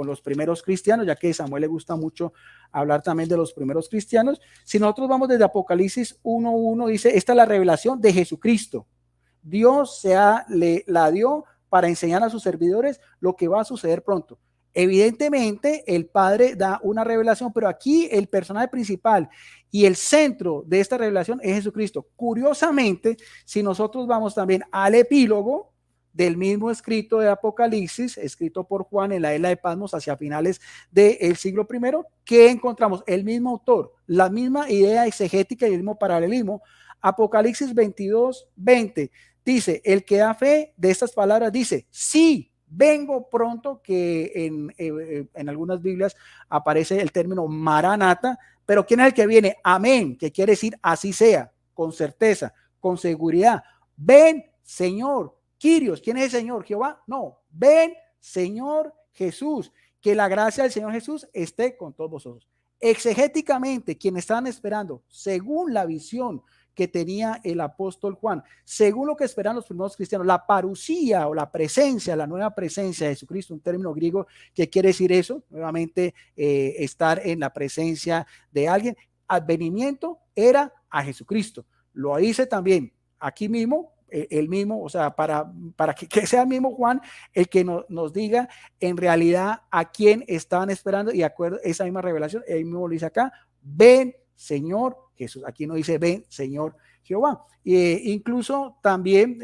los primeros cristianos, ya que a Samuel le gusta mucho hablar también de los primeros cristianos. Si nosotros vamos desde Apocalipsis 1:1, dice, esta es la revelación de Jesucristo. Dios la dio para enseñar a sus servidores lo que va a suceder pronto. Evidentemente, el Padre da una revelación, pero aquí el personaje principal y el centro de esta revelación es Jesucristo. Curiosamente, si nosotros vamos también al epílogo del mismo escrito de Apocalipsis, escrito por Juan en la isla de Patmos hacia finales del siglo I, que encontramos el mismo autor, la misma idea exegética y el mismo paralelismo. Apocalipsis 22:20 dice, el que da fe de estas palabras dice, sí, vengo pronto, que en algunas Biblias aparece el término Maranata, pero ¿quién es el que viene? Amén, que quiere decir así sea, con certeza, con seguridad. Ven, Señor, Kyrios, ¿quién es el Señor? ¿Jehová? No, ven, Señor Jesús, que la gracia del Señor Jesús esté con todos vosotros. Exegéticamente, quienes estaban esperando, según la visión que tenía el apóstol Juan, según lo que esperan los primeros cristianos, la parusía o la presencia, la nueva presencia de Jesucristo, un término griego que quiere decir eso, nuevamente estar en la presencia de alguien. Advenimiento era a Jesucristo. Lo dice también aquí mismo, el mismo, o sea, para que sea el mismo Juan el que nos diga en realidad a quién estaban esperando, y de acuerdo a esa misma revelación, él mismo lo dice acá, ven, Señor Jesús. Aquí no dice ven, Señor Jehová. Incluso también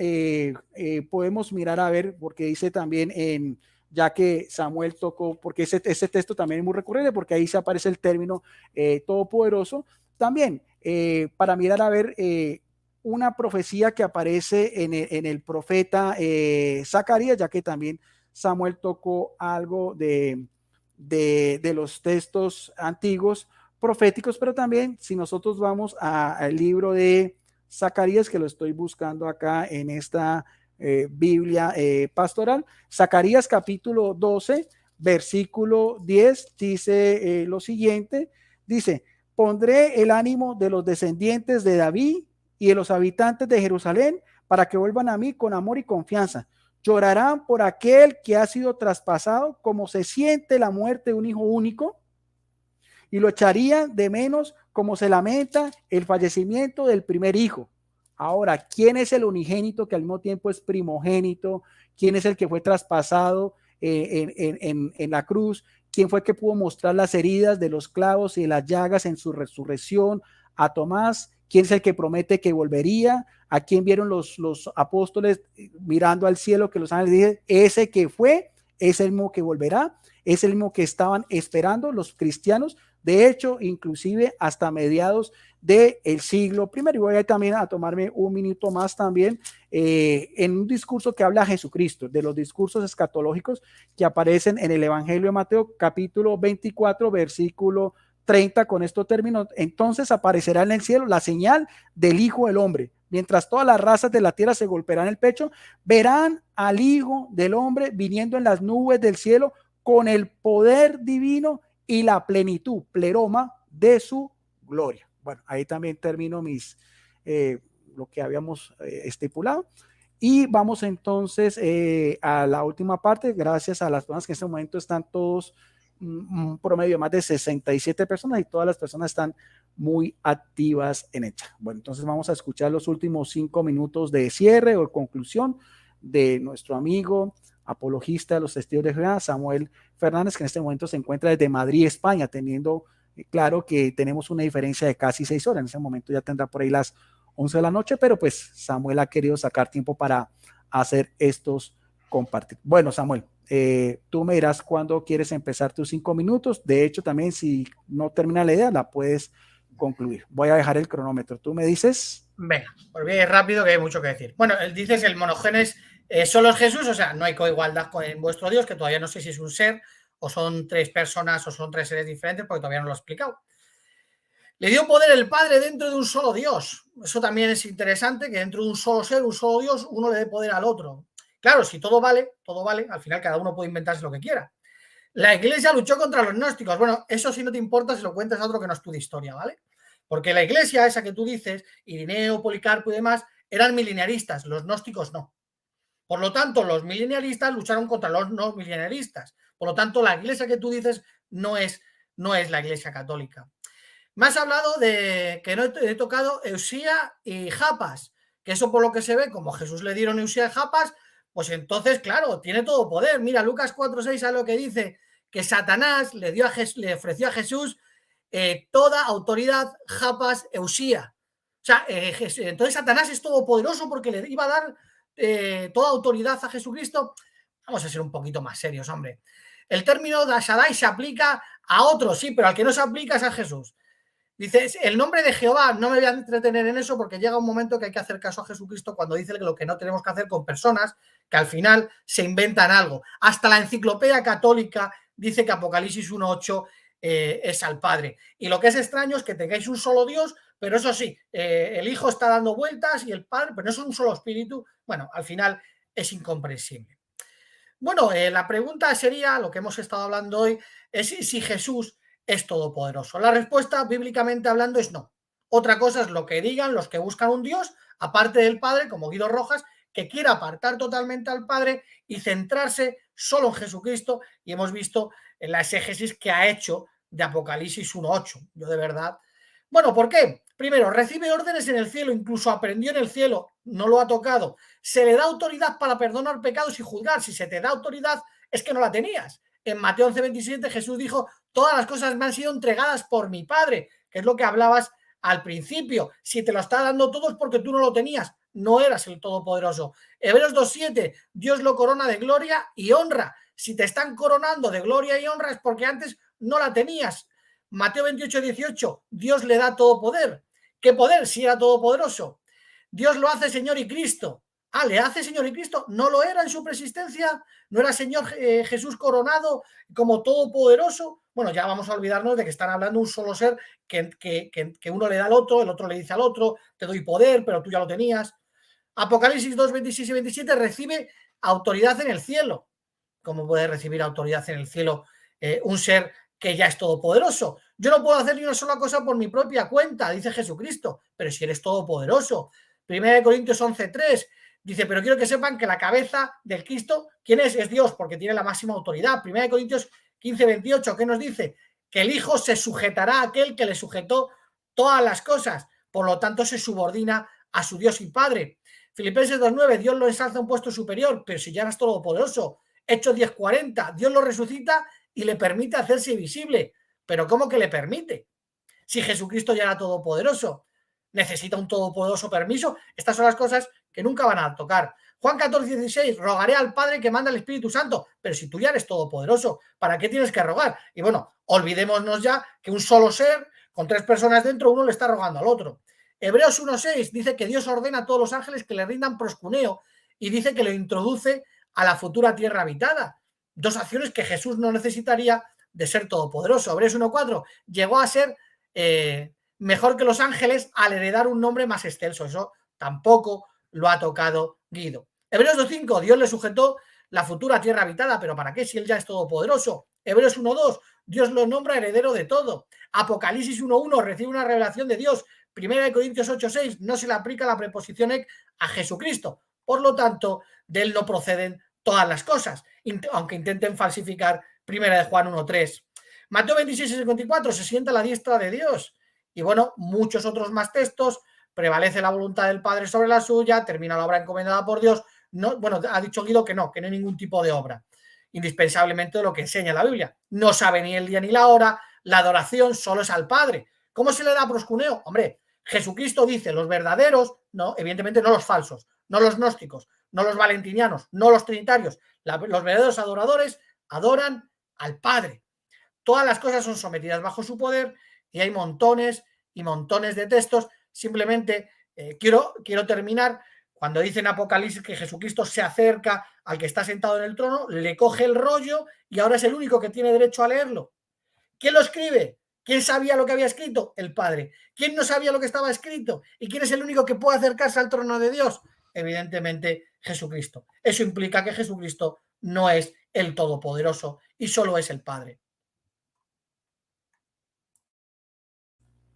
podemos mirar a ver, porque dice también ya que Samuel tocó, porque ese texto también es muy recurrente, porque ahí se aparece el término todopoderoso, también para mirar a ver una profecía que aparece en el profeta Zacarías, ya que también Samuel tocó algo de los textos antiguos proféticos, pero también si nosotros vamos al libro de Zacarías, que lo estoy buscando acá en esta Biblia pastoral, Zacarías capítulo 12, versículo 10, dice lo siguiente, dice, pondré el ánimo de los descendientes de David y de los habitantes de Jerusalén para que vuelvan a mí con amor y confianza. Llorarán por aquel que ha sido traspasado, como se siente la muerte de un hijo único, y lo echarían de menos como se lamenta el fallecimiento del primer hijo. Ahora, ¿quién es el unigénito que al mismo tiempo es primogénito? ¿Quién es el que fue traspasado en la cruz? ¿Quién fue el que pudo mostrar las heridas de los clavos y las llagas en su resurrección? A Tomás. ¿Quién es el que promete que volvería? ¿A quién vieron los apóstoles mirando al cielo, que los ángeles dicen, ese que fue, es el mismo que volverá? Es el mismo que estaban esperando los cristianos, de hecho, inclusive hasta mediados del siglo I. Y voy a también a tomarme un minuto más también en un discurso que habla Jesucristo, de los discursos escatológicos que aparecen en el Evangelio de Mateo, capítulo 24, versículo 30, con esto termino. Entonces aparecerá en el cielo la señal del Hijo del Hombre. Mientras todas las razas de la tierra se golpearán el pecho, verán al Hijo del Hombre viniendo en las nubes del cielo con el poder divino y la plenitud, pleroma, de su gloria. Bueno, ahí también termino lo que habíamos estipulado. Y vamos entonces a la última parte, gracias a las personas que en este momento están todos, un promedio de más de 67 personas, y todas las personas están muy activas en ella. Bueno, entonces vamos a escuchar los últimos 5 minutos de cierre o conclusión de nuestro amigo apologista de los testigos de Jehová, Samuel Fernández, que en este momento se encuentra desde Madrid, España, teniendo claro que tenemos una diferencia de casi 6 horas. En ese momento ya tendrá por ahí las 11 de la noche, pero pues Samuel ha querido sacar tiempo para hacer estos compartir. Bueno, Samuel, tú me dirás cuándo quieres empezar tus 5 minutos. De hecho, también si no termina la idea, la puedes concluir. Voy a dejar el cronómetro. Tú me dices. Venga, pues bien rápido, que hay mucho que decir. Bueno, dices el monogenes solo es Jesús, o sea, no hay coigualdad con vuestro Dios, que todavía no sé si es un ser o son 3 personas o son 3 seres diferentes, porque todavía no lo he explicado. Le dio poder el Padre dentro de un solo Dios. Eso también es interesante, que dentro de un solo ser, un solo Dios, uno le dé poder al otro. Claro, si todo vale, al final cada uno puede inventarse lo que quiera. La Iglesia luchó contra los gnósticos. Bueno, eso si no te importa, se lo cuentas a otro que no estudia historia, ¿vale? Porque la Iglesia, esa que tú dices, Irineo, Policarpo y demás, eran mileniaristas, los gnósticos no. Por lo tanto, los mileniaristas lucharon contra los no mileniaristas. Por lo tanto, la Iglesia que tú dices no es la Iglesia católica. Me has hablado de que no he tocado Eusía y Japas, que eso por lo que se ve, como Jesús le dieron Eusía y Japas, pues entonces, claro, tiene todo poder. Mira, Lucas 4:6 ¿sabe lo que dice? Que Satanás le ofreció a Jesús toda autoridad, Japas, Eusía. O sea, entonces Satanás es todopoderoso porque le iba a dar toda autoridad a Jesucristo. Vamos a ser un poquito más serios, hombre. El término de Shaddai se aplica a otros, sí, pero al que no se aplica es a Jesús. Dice, el nombre de Jehová, no me voy a entretener en eso porque llega un momento que hay que hacer caso a Jesucristo cuando dice lo que no tenemos que hacer con personas que al final se inventan algo. Hasta la enciclopedia católica dice que Apocalipsis 1:8 es al Padre. Y lo que es extraño es que tengáis un solo Dios, pero eso sí, el Hijo está dando vueltas y el Padre, pero no es un solo espíritu. Bueno, al final es incomprensible. Bueno, la pregunta sería, lo que hemos estado hablando hoy, es si Jesús es todopoderoso. La respuesta, bíblicamente hablando, es no. Otra cosa es lo que digan los que buscan un Dios, aparte del Padre, como Guido Rojas, que quiera apartar totalmente al Padre y centrarse solo en Jesucristo, y hemos visto en la exégesis que ha hecho de Apocalipsis 1:8. Yo de verdad... Bueno, ¿por qué? Primero, recibe órdenes en el cielo, incluso aprendió en el cielo, no lo ha tocado. Se le da autoridad para perdonar pecados y juzgar. Si se te da autoridad, es que no la tenías. En Mateo 11:27 Jesús dijo, todas las cosas me han sido entregadas por mi Padre, que es lo que hablabas al principio. Si te lo está dando todo es porque tú no lo tenías, no eras el Todopoderoso. Hebreos 2:7, Dios lo corona de gloria y honra. Si te están coronando de gloria y honra es porque antes no la tenías. Mateo 28:18, Dios le da todo poder. ¿Qué poder? Si era todopoderoso. Dios lo hace Señor y Cristo. Ah, le hace Señor y Cristo. ¿No lo era en su preexistencia? ¿No era Señor Jesús coronado como todopoderoso? Bueno, ya vamos a olvidarnos de que están hablando un solo ser que uno le da al otro, el otro le dice al otro, te doy poder, pero tú ya lo tenías. Apocalipsis 2:26 y 27 recibe autoridad en el cielo. ¿Cómo puede recibir autoridad en el cielo un ser que ya es todopoderoso? Yo no puedo hacer ni una sola cosa por mi propia cuenta, dice Jesucristo, pero si eres todopoderoso. 1 Corintios 11:3 dice, pero quiero que sepan que la cabeza del Cristo, ¿quién es? Es Dios, porque tiene la máxima autoridad. 1 Corintios 15:28, ¿qué nos dice? Que el Hijo se sujetará a aquel que le sujetó todas las cosas, por lo tanto se subordina a su Dios y Padre. Filipenses 2:9, Dios lo ensalza a un puesto superior, pero si ya eres todopoderoso. Hechos 10:40, Dios lo resucita y le permite hacerse visible. ¿Pero cómo que le permite? Si Jesucristo ya era todopoderoso, necesita un todopoderoso permiso. Estas son las cosas que nunca van a tocar. Juan 14:16, rogaré al Padre que manda el Espíritu Santo, pero si tú ya eres todopoderoso, ¿para qué tienes que rogar? Y bueno, olvidémonos ya que un solo ser, con tres personas dentro, uno le está rogando al otro. Hebreos 1:6 dice que Dios ordena a todos los ángeles que le rindan proscuneo y dice que lo introduce a la futura tierra habitada. Dos acciones que Jesús no necesitaría de ser todopoderoso. Hebreos 1:4 llegó a ser mejor que los ángeles al heredar un nombre más excelso. Eso tampoco lo ha tocado Guido. Hebreos 2:5, Dios le sujetó la futura tierra habitada, pero ¿para qué si él ya es todopoderoso? Hebreos 1:2, Dios lo nombra heredero de todo. Apocalipsis 1:1, recibe una revelación de Dios. 1 Corintios 8:6, no se le aplica la preposición ek a Jesucristo. Por lo tanto, de él no proceden todas las cosas, aunque intenten falsificar 1 Juan 1:3. Mateo 26:54, se sienta a la diestra de Dios. Y bueno, muchos otros más textos, prevalece la voluntad del Padre sobre la suya, termina la obra encomendada por Dios. No, bueno, ha dicho Guido que no hay ningún tipo de obra. Indispensablemente de lo que enseña la Biblia. No sabe ni el día ni la hora, la adoración solo es al Padre. ¿Cómo se le da proscuneo? Hombre, Jesucristo dice, los verdaderos, no, evidentemente no los falsos, no los gnósticos, no los valentinianos, no los trinitarios, los verdaderos adoradores adoran al Padre. Todas las cosas son sometidas bajo su poder y hay montones y montones de textos. Simplemente quiero terminar cuando dice en Apocalipsis que Jesucristo se acerca al que está sentado en el trono, le coge el rollo y ahora es el único que tiene derecho a leerlo. ¿Quién lo escribe? ¿Quién sabía lo que había escrito? El Padre. ¿Quién no sabía lo que estaba escrito? ¿Y quién es el único que puede acercarse al trono de Dios? evidentemente Jesucristo. Eso implica que Jesucristo no es el Todopoderoso y solo es el Padre.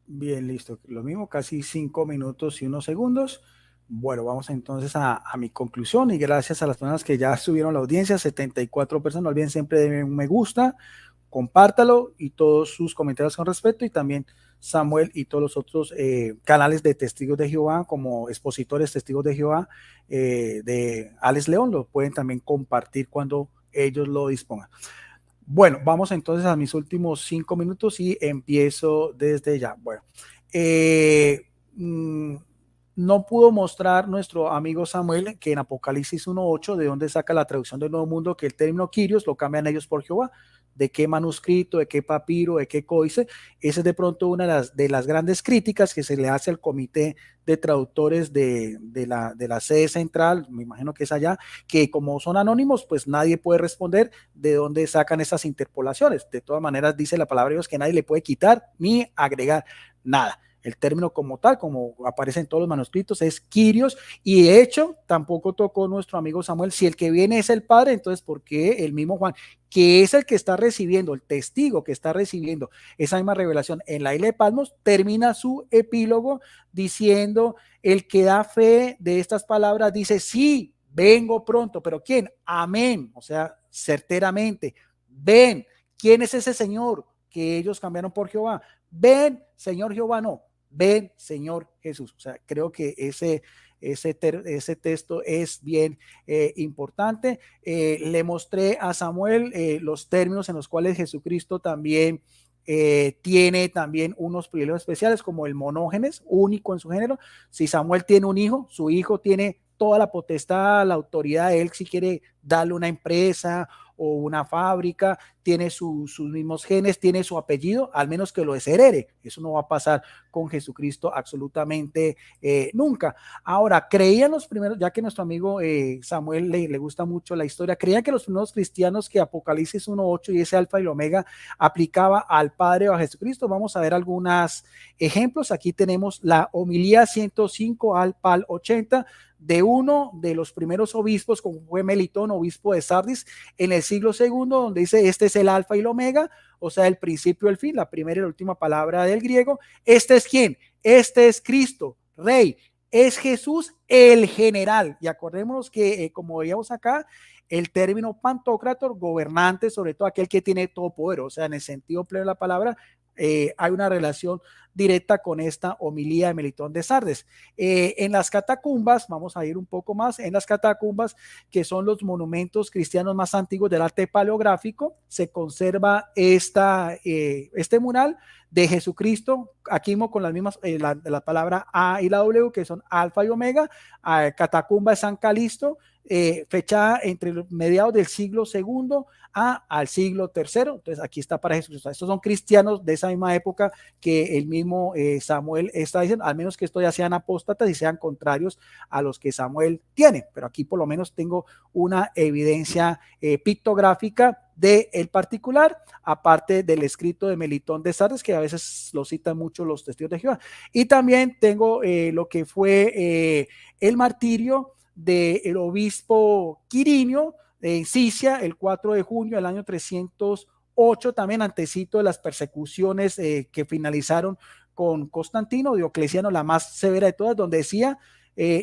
Bien, listo. Lo mismo, casi 5 minutos y unos segundos. Bueno, vamos entonces a mi conclusión y gracias a las personas que ya subieron la audiencia, 74 personas, no olviden siempre de un me gusta, compártalo y todos sus comentarios con respecto y también Samuel y todos los otros canales de Testigos de Jehová como expositores Testigos de Jehová de Alex León lo pueden también compartir cuando ellos lo dispongan. Bueno, vamos entonces a mis últimos 5 minutos y empiezo desde ya. Bueno, eh, mm, no pudo mostrar nuestro amigo Samuel que en Apocalipsis 1.8, de donde saca la traducción del Nuevo Mundo, que el término Kyrios lo cambian ellos por Jehová. De qué manuscrito, de qué papiro, de qué códice. Esa es de pronto una de las grandes críticas que se le hace al comité de traductores de la sede central, me imagino que es allá, que como son anónimos, pues nadie puede responder de dónde sacan esas interpolaciones. De todas maneras, dice la palabra de Dios que nadie le puede quitar ni agregar nada. El término como tal, como aparece en todos los manuscritos, es Kyrios, y de hecho tampoco tocó nuestro amigo Samuel. Si el que viene es el Padre, entonces ¿por qué el mismo Juan, que es el que está recibiendo, el testigo que está recibiendo esa misma revelación en la isla de Patmos, termina su epílogo diciendo: el que da fe de estas palabras dice, sí, vengo pronto, pero ¿quién? Amén, o sea, certeramente, ven, ¿quién es ese Señor que ellos cambiaron por Jehová? Ven, Señor Jehová, no, ven, Señor Jesús. O sea, creo que ese texto es bien importante. Le mostré a Samuel los términos en los cuales Jesucristo también tiene también unos privilegios especiales como el monógenes, único en su género. Si Samuel tiene un hijo, su hijo tiene toda la potestad, la autoridad de él, si quiere darle una empresa o una fábrica, tiene sus mismos genes, tiene su apellido, al menos que lo desherede. Eso no va a pasar con Jesucristo absolutamente nunca. Ahora, creían los primeros, ya que nuestro amigo Samuel le gusta mucho la historia, creían que los primeros cristianos que Apocalipsis 1.8 y ese alfa y omega aplicaba al Padre o a Jesucristo. Vamos a ver algunos ejemplos. Aquí tenemos la homilía 105 al pal 80 de uno de los primeros obispos, como fue Melitón, obispo de Sardis, en el siglo II, donde dice: este es el alfa y el omega, o sea, el principio y el fin, la primera y la última palabra del griego. ¿Este es quién? Este es Cristo, Rey, es Jesús el general. Y acordémonos que, como veíamos acá, el término pantocrator, gobernante, sobre todo aquel que tiene todo poder, o sea, en el sentido pleno de la palabra, hay una relación directa con esta homilía de Melitón de Sardes. En las catacumbas, vamos a ir un poco más, en las catacumbas, que son los monumentos cristianos más antiguos del arte paleográfico, se conserva este mural de Jesucristo, aquí mismo con las mismas, la palabra A y la W, que son alfa y omega, catacumba de San Calisto, fechada entre los mediados del siglo segundo al siglo tercero. Entonces aquí está para Jesús. Estos son cristianos de esa misma época que el mismo Samuel está diciendo, al menos que estos ya sean apóstatas y sean contrarios a los que Samuel tiene. Pero aquí por lo menos tengo una evidencia pictográfica de el particular, aparte del escrito de Melitón de Sardes, que a veces lo citan mucho los testigos de Jehová. Y también tengo lo que fue el martirio del obispo Quirinio en Sicia, el 4 de junio del año 308, también antecito de las persecuciones que finalizaron con Constantino, Diocleciano, la más severa de todas, donde decía: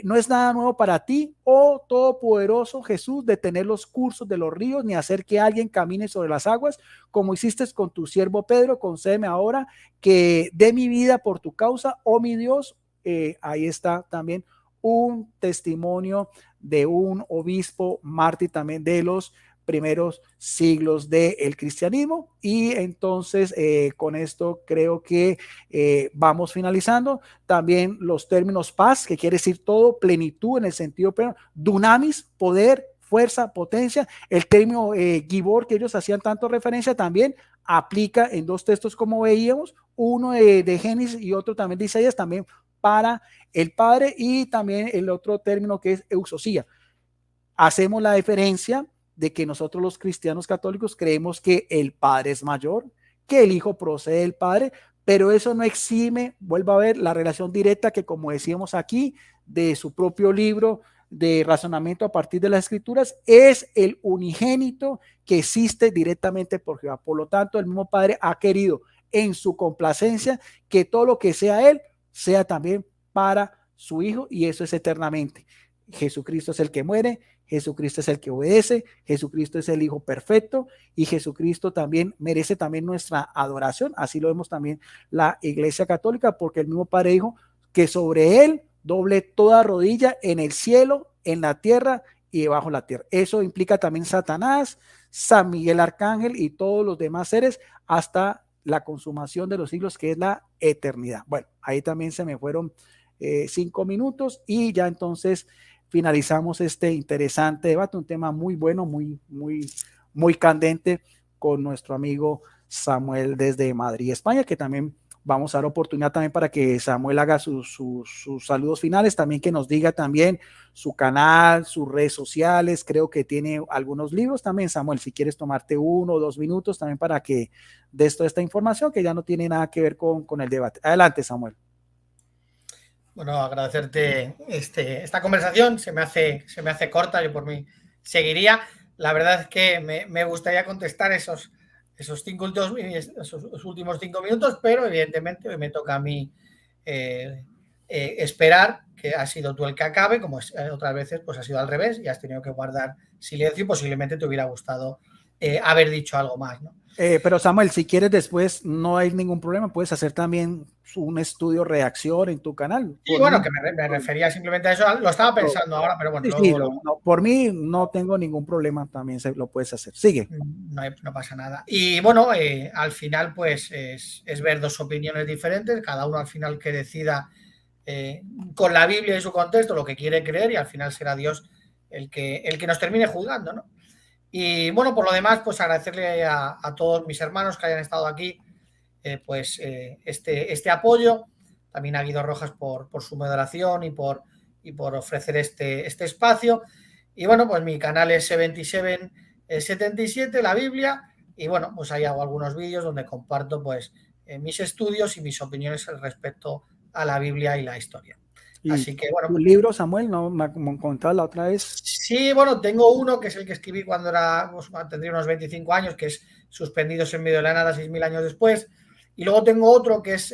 no es nada nuevo para ti, oh todopoderoso Jesús, detener los cursos de los ríos, ni hacer que alguien camine sobre las aguas, como hiciste con tu siervo Pedro. Concédeme ahora que dé mi vida por tu causa, oh mi Dios. Ahí está también un testimonio de un obispo mártir también de los primeros siglos del cristianismo. Y entonces con esto creo que vamos finalizando. También los términos paz, que quiere decir todo, plenitud en el sentido pleno, dunamis, poder, fuerza, potencia. El término gibor, que ellos hacían tanto referencia, también aplica en dos textos como veíamos, uno de Génesis y otro también de Isaías, también para el Padre. Y también el otro término que es eusosía. Hacemos la diferencia de que nosotros los cristianos católicos creemos que el Padre es mayor, que el Hijo procede del Padre, pero eso no exime, vuelva a ver, la relación directa que, como decíamos aquí, de su propio libro de razonamiento a partir de las escrituras, es el unigénito que existe directamente por Jehová. Por lo tanto, el mismo Padre ha querido en su complacencia que todo lo que sea Él sea también para su Hijo, y eso es eternamente. Jesucristo es el que muere, Jesucristo es el que obedece, Jesucristo es el Hijo perfecto, y Jesucristo también merece también nuestra adoración. Así lo vemos también la Iglesia Católica, porque el mismo Padre dijo que sobre Él doble toda rodilla en el cielo, en la tierra y debajo de la tierra. Eso implica también Satanás, San Miguel Arcángel y todos los demás seres hasta la consumación de los siglos, que es la eternidad. Bueno, ahí también se me fueron 5 minutos y ya entonces finalizamos este interesante debate, un tema muy bueno, muy candente, con nuestro amigo Samuel desde Madrid, España, que también vamos a dar oportunidad también para que Samuel haga sus saludos finales, también que nos diga también su canal, sus redes sociales. Creo que tiene algunos libros también, Samuel, si quieres tomarte 1 o 2 minutos también para que des toda esta información que ya no tiene nada que ver con el debate. Adelante, Samuel. Bueno, agradecerte esta conversación, se me hace corta, yo por mí seguiría. La verdad es que me gustaría contestar esos últimos 5 minutos, pero evidentemente hoy me toca a mí esperar que has sido tú el que acabe, como otras veces pues ha sido al revés y has tenido que guardar silencio y posiblemente te hubiera gustado haber dicho algo más, ¿no? Pero Samuel, si quieres después, no hay ningún problema, puedes hacer también un estudio reacción en tu canal. Sí, bueno, que me refería simplemente a eso, lo estaba pensando ahora, pero bueno, sí, no, por mí no tengo ningún problema, también lo puedes hacer. Sigue. No pasa nada. Y bueno, al final pues es ver 2 opiniones diferentes, cada uno al final que decida con la Biblia y su contexto lo que quiere creer, y al final será Dios el que nos termine juzgando, ¿no? Y bueno, por lo demás, pues agradecerle a todos mis hermanos que hayan estado aquí, este apoyo, también a Guido Rojas por su moderación y por ofrecer este espacio. Y bueno, pues mi canal es 7777, la Biblia, y bueno, pues ahí hago algunos vídeos donde comparto pues mis estudios y mis opiniones respecto a la Biblia y la historia. Así que bueno. ¿Tu libro, Samuel? No me contaba la otra vez. Sí, bueno, tengo uno que es el que escribí cuando tendría unos 25 años, que es Suspendidos en medio de la nada 6.000 años después. Y luego tengo otro que es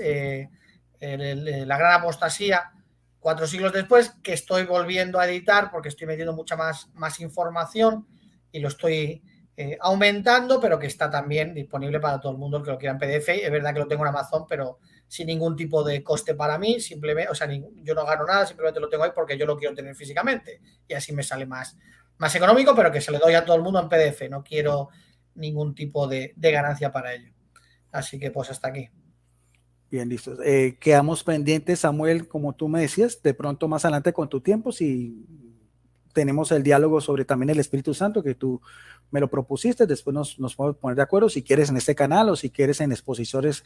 La gran apostasía 4 siglos después, que estoy volviendo a editar porque estoy metiendo mucha más información y lo estoy aumentando, pero que está también disponible para todo el mundo el que lo quiera en PDF. Es verdad que lo tengo en Amazon, pero sin ningún tipo de coste para mí, simplemente, o sea, yo no gano nada, simplemente lo tengo ahí porque yo lo quiero tener físicamente y así me sale más económico, pero que se le doy a todo el mundo en PDF, no quiero ningún tipo de ganancia para ello. Así que pues hasta aquí. Bien, listo. Quedamos pendientes, Samuel, como tú me decías, de pronto más adelante con tu tiempo, si tenemos el diálogo sobre también el Espíritu Santo, que tú me lo propusiste, después nos podemos poner de acuerdo si quieres en este canal o si quieres en Expositores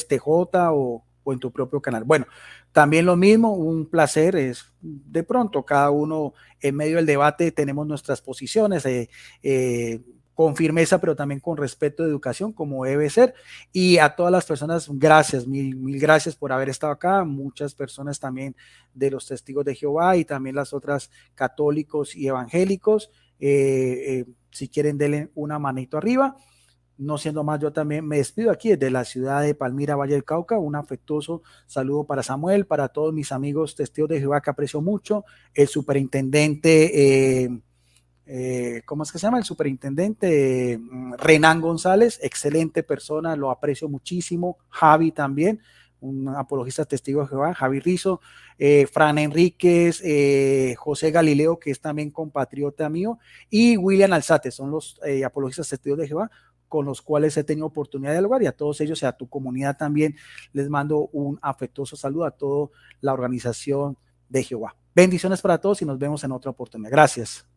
TJ o en tu propio canal. Bueno, también lo mismo, un placer, es de pronto cada uno en medio del debate tenemos nuestras posiciones, con firmeza, pero también con respeto de educación, como debe ser. Y a todas las personas, gracias, mil gracias por haber estado acá. Muchas personas también de los Testigos de Jehová y también las otras católicos y evangélicos. Si quieren, denle una manito arriba. No siendo más, yo también me despido aquí desde la ciudad de Palmira, Valle del Cauca. Un afectuoso saludo para Samuel, para todos mis amigos Testigos de Jehová que aprecio mucho. El superintendente... ¿cómo es que se llama? El superintendente Renan González, excelente persona, lo aprecio muchísimo. Javi también, un apologista testigo de Jehová, Javi Rizo, Fran Enríquez, José Galileo, que es también compatriota mío, y William Alzate, son los apologistas testigos de Jehová con los cuales he tenido oportunidad de dialogar, y a todos ellos y a tu comunidad también les mando un afectuoso saludo a toda la organización de Jehová. Bendiciones para todos y nos vemos en otra oportunidad. Gracias.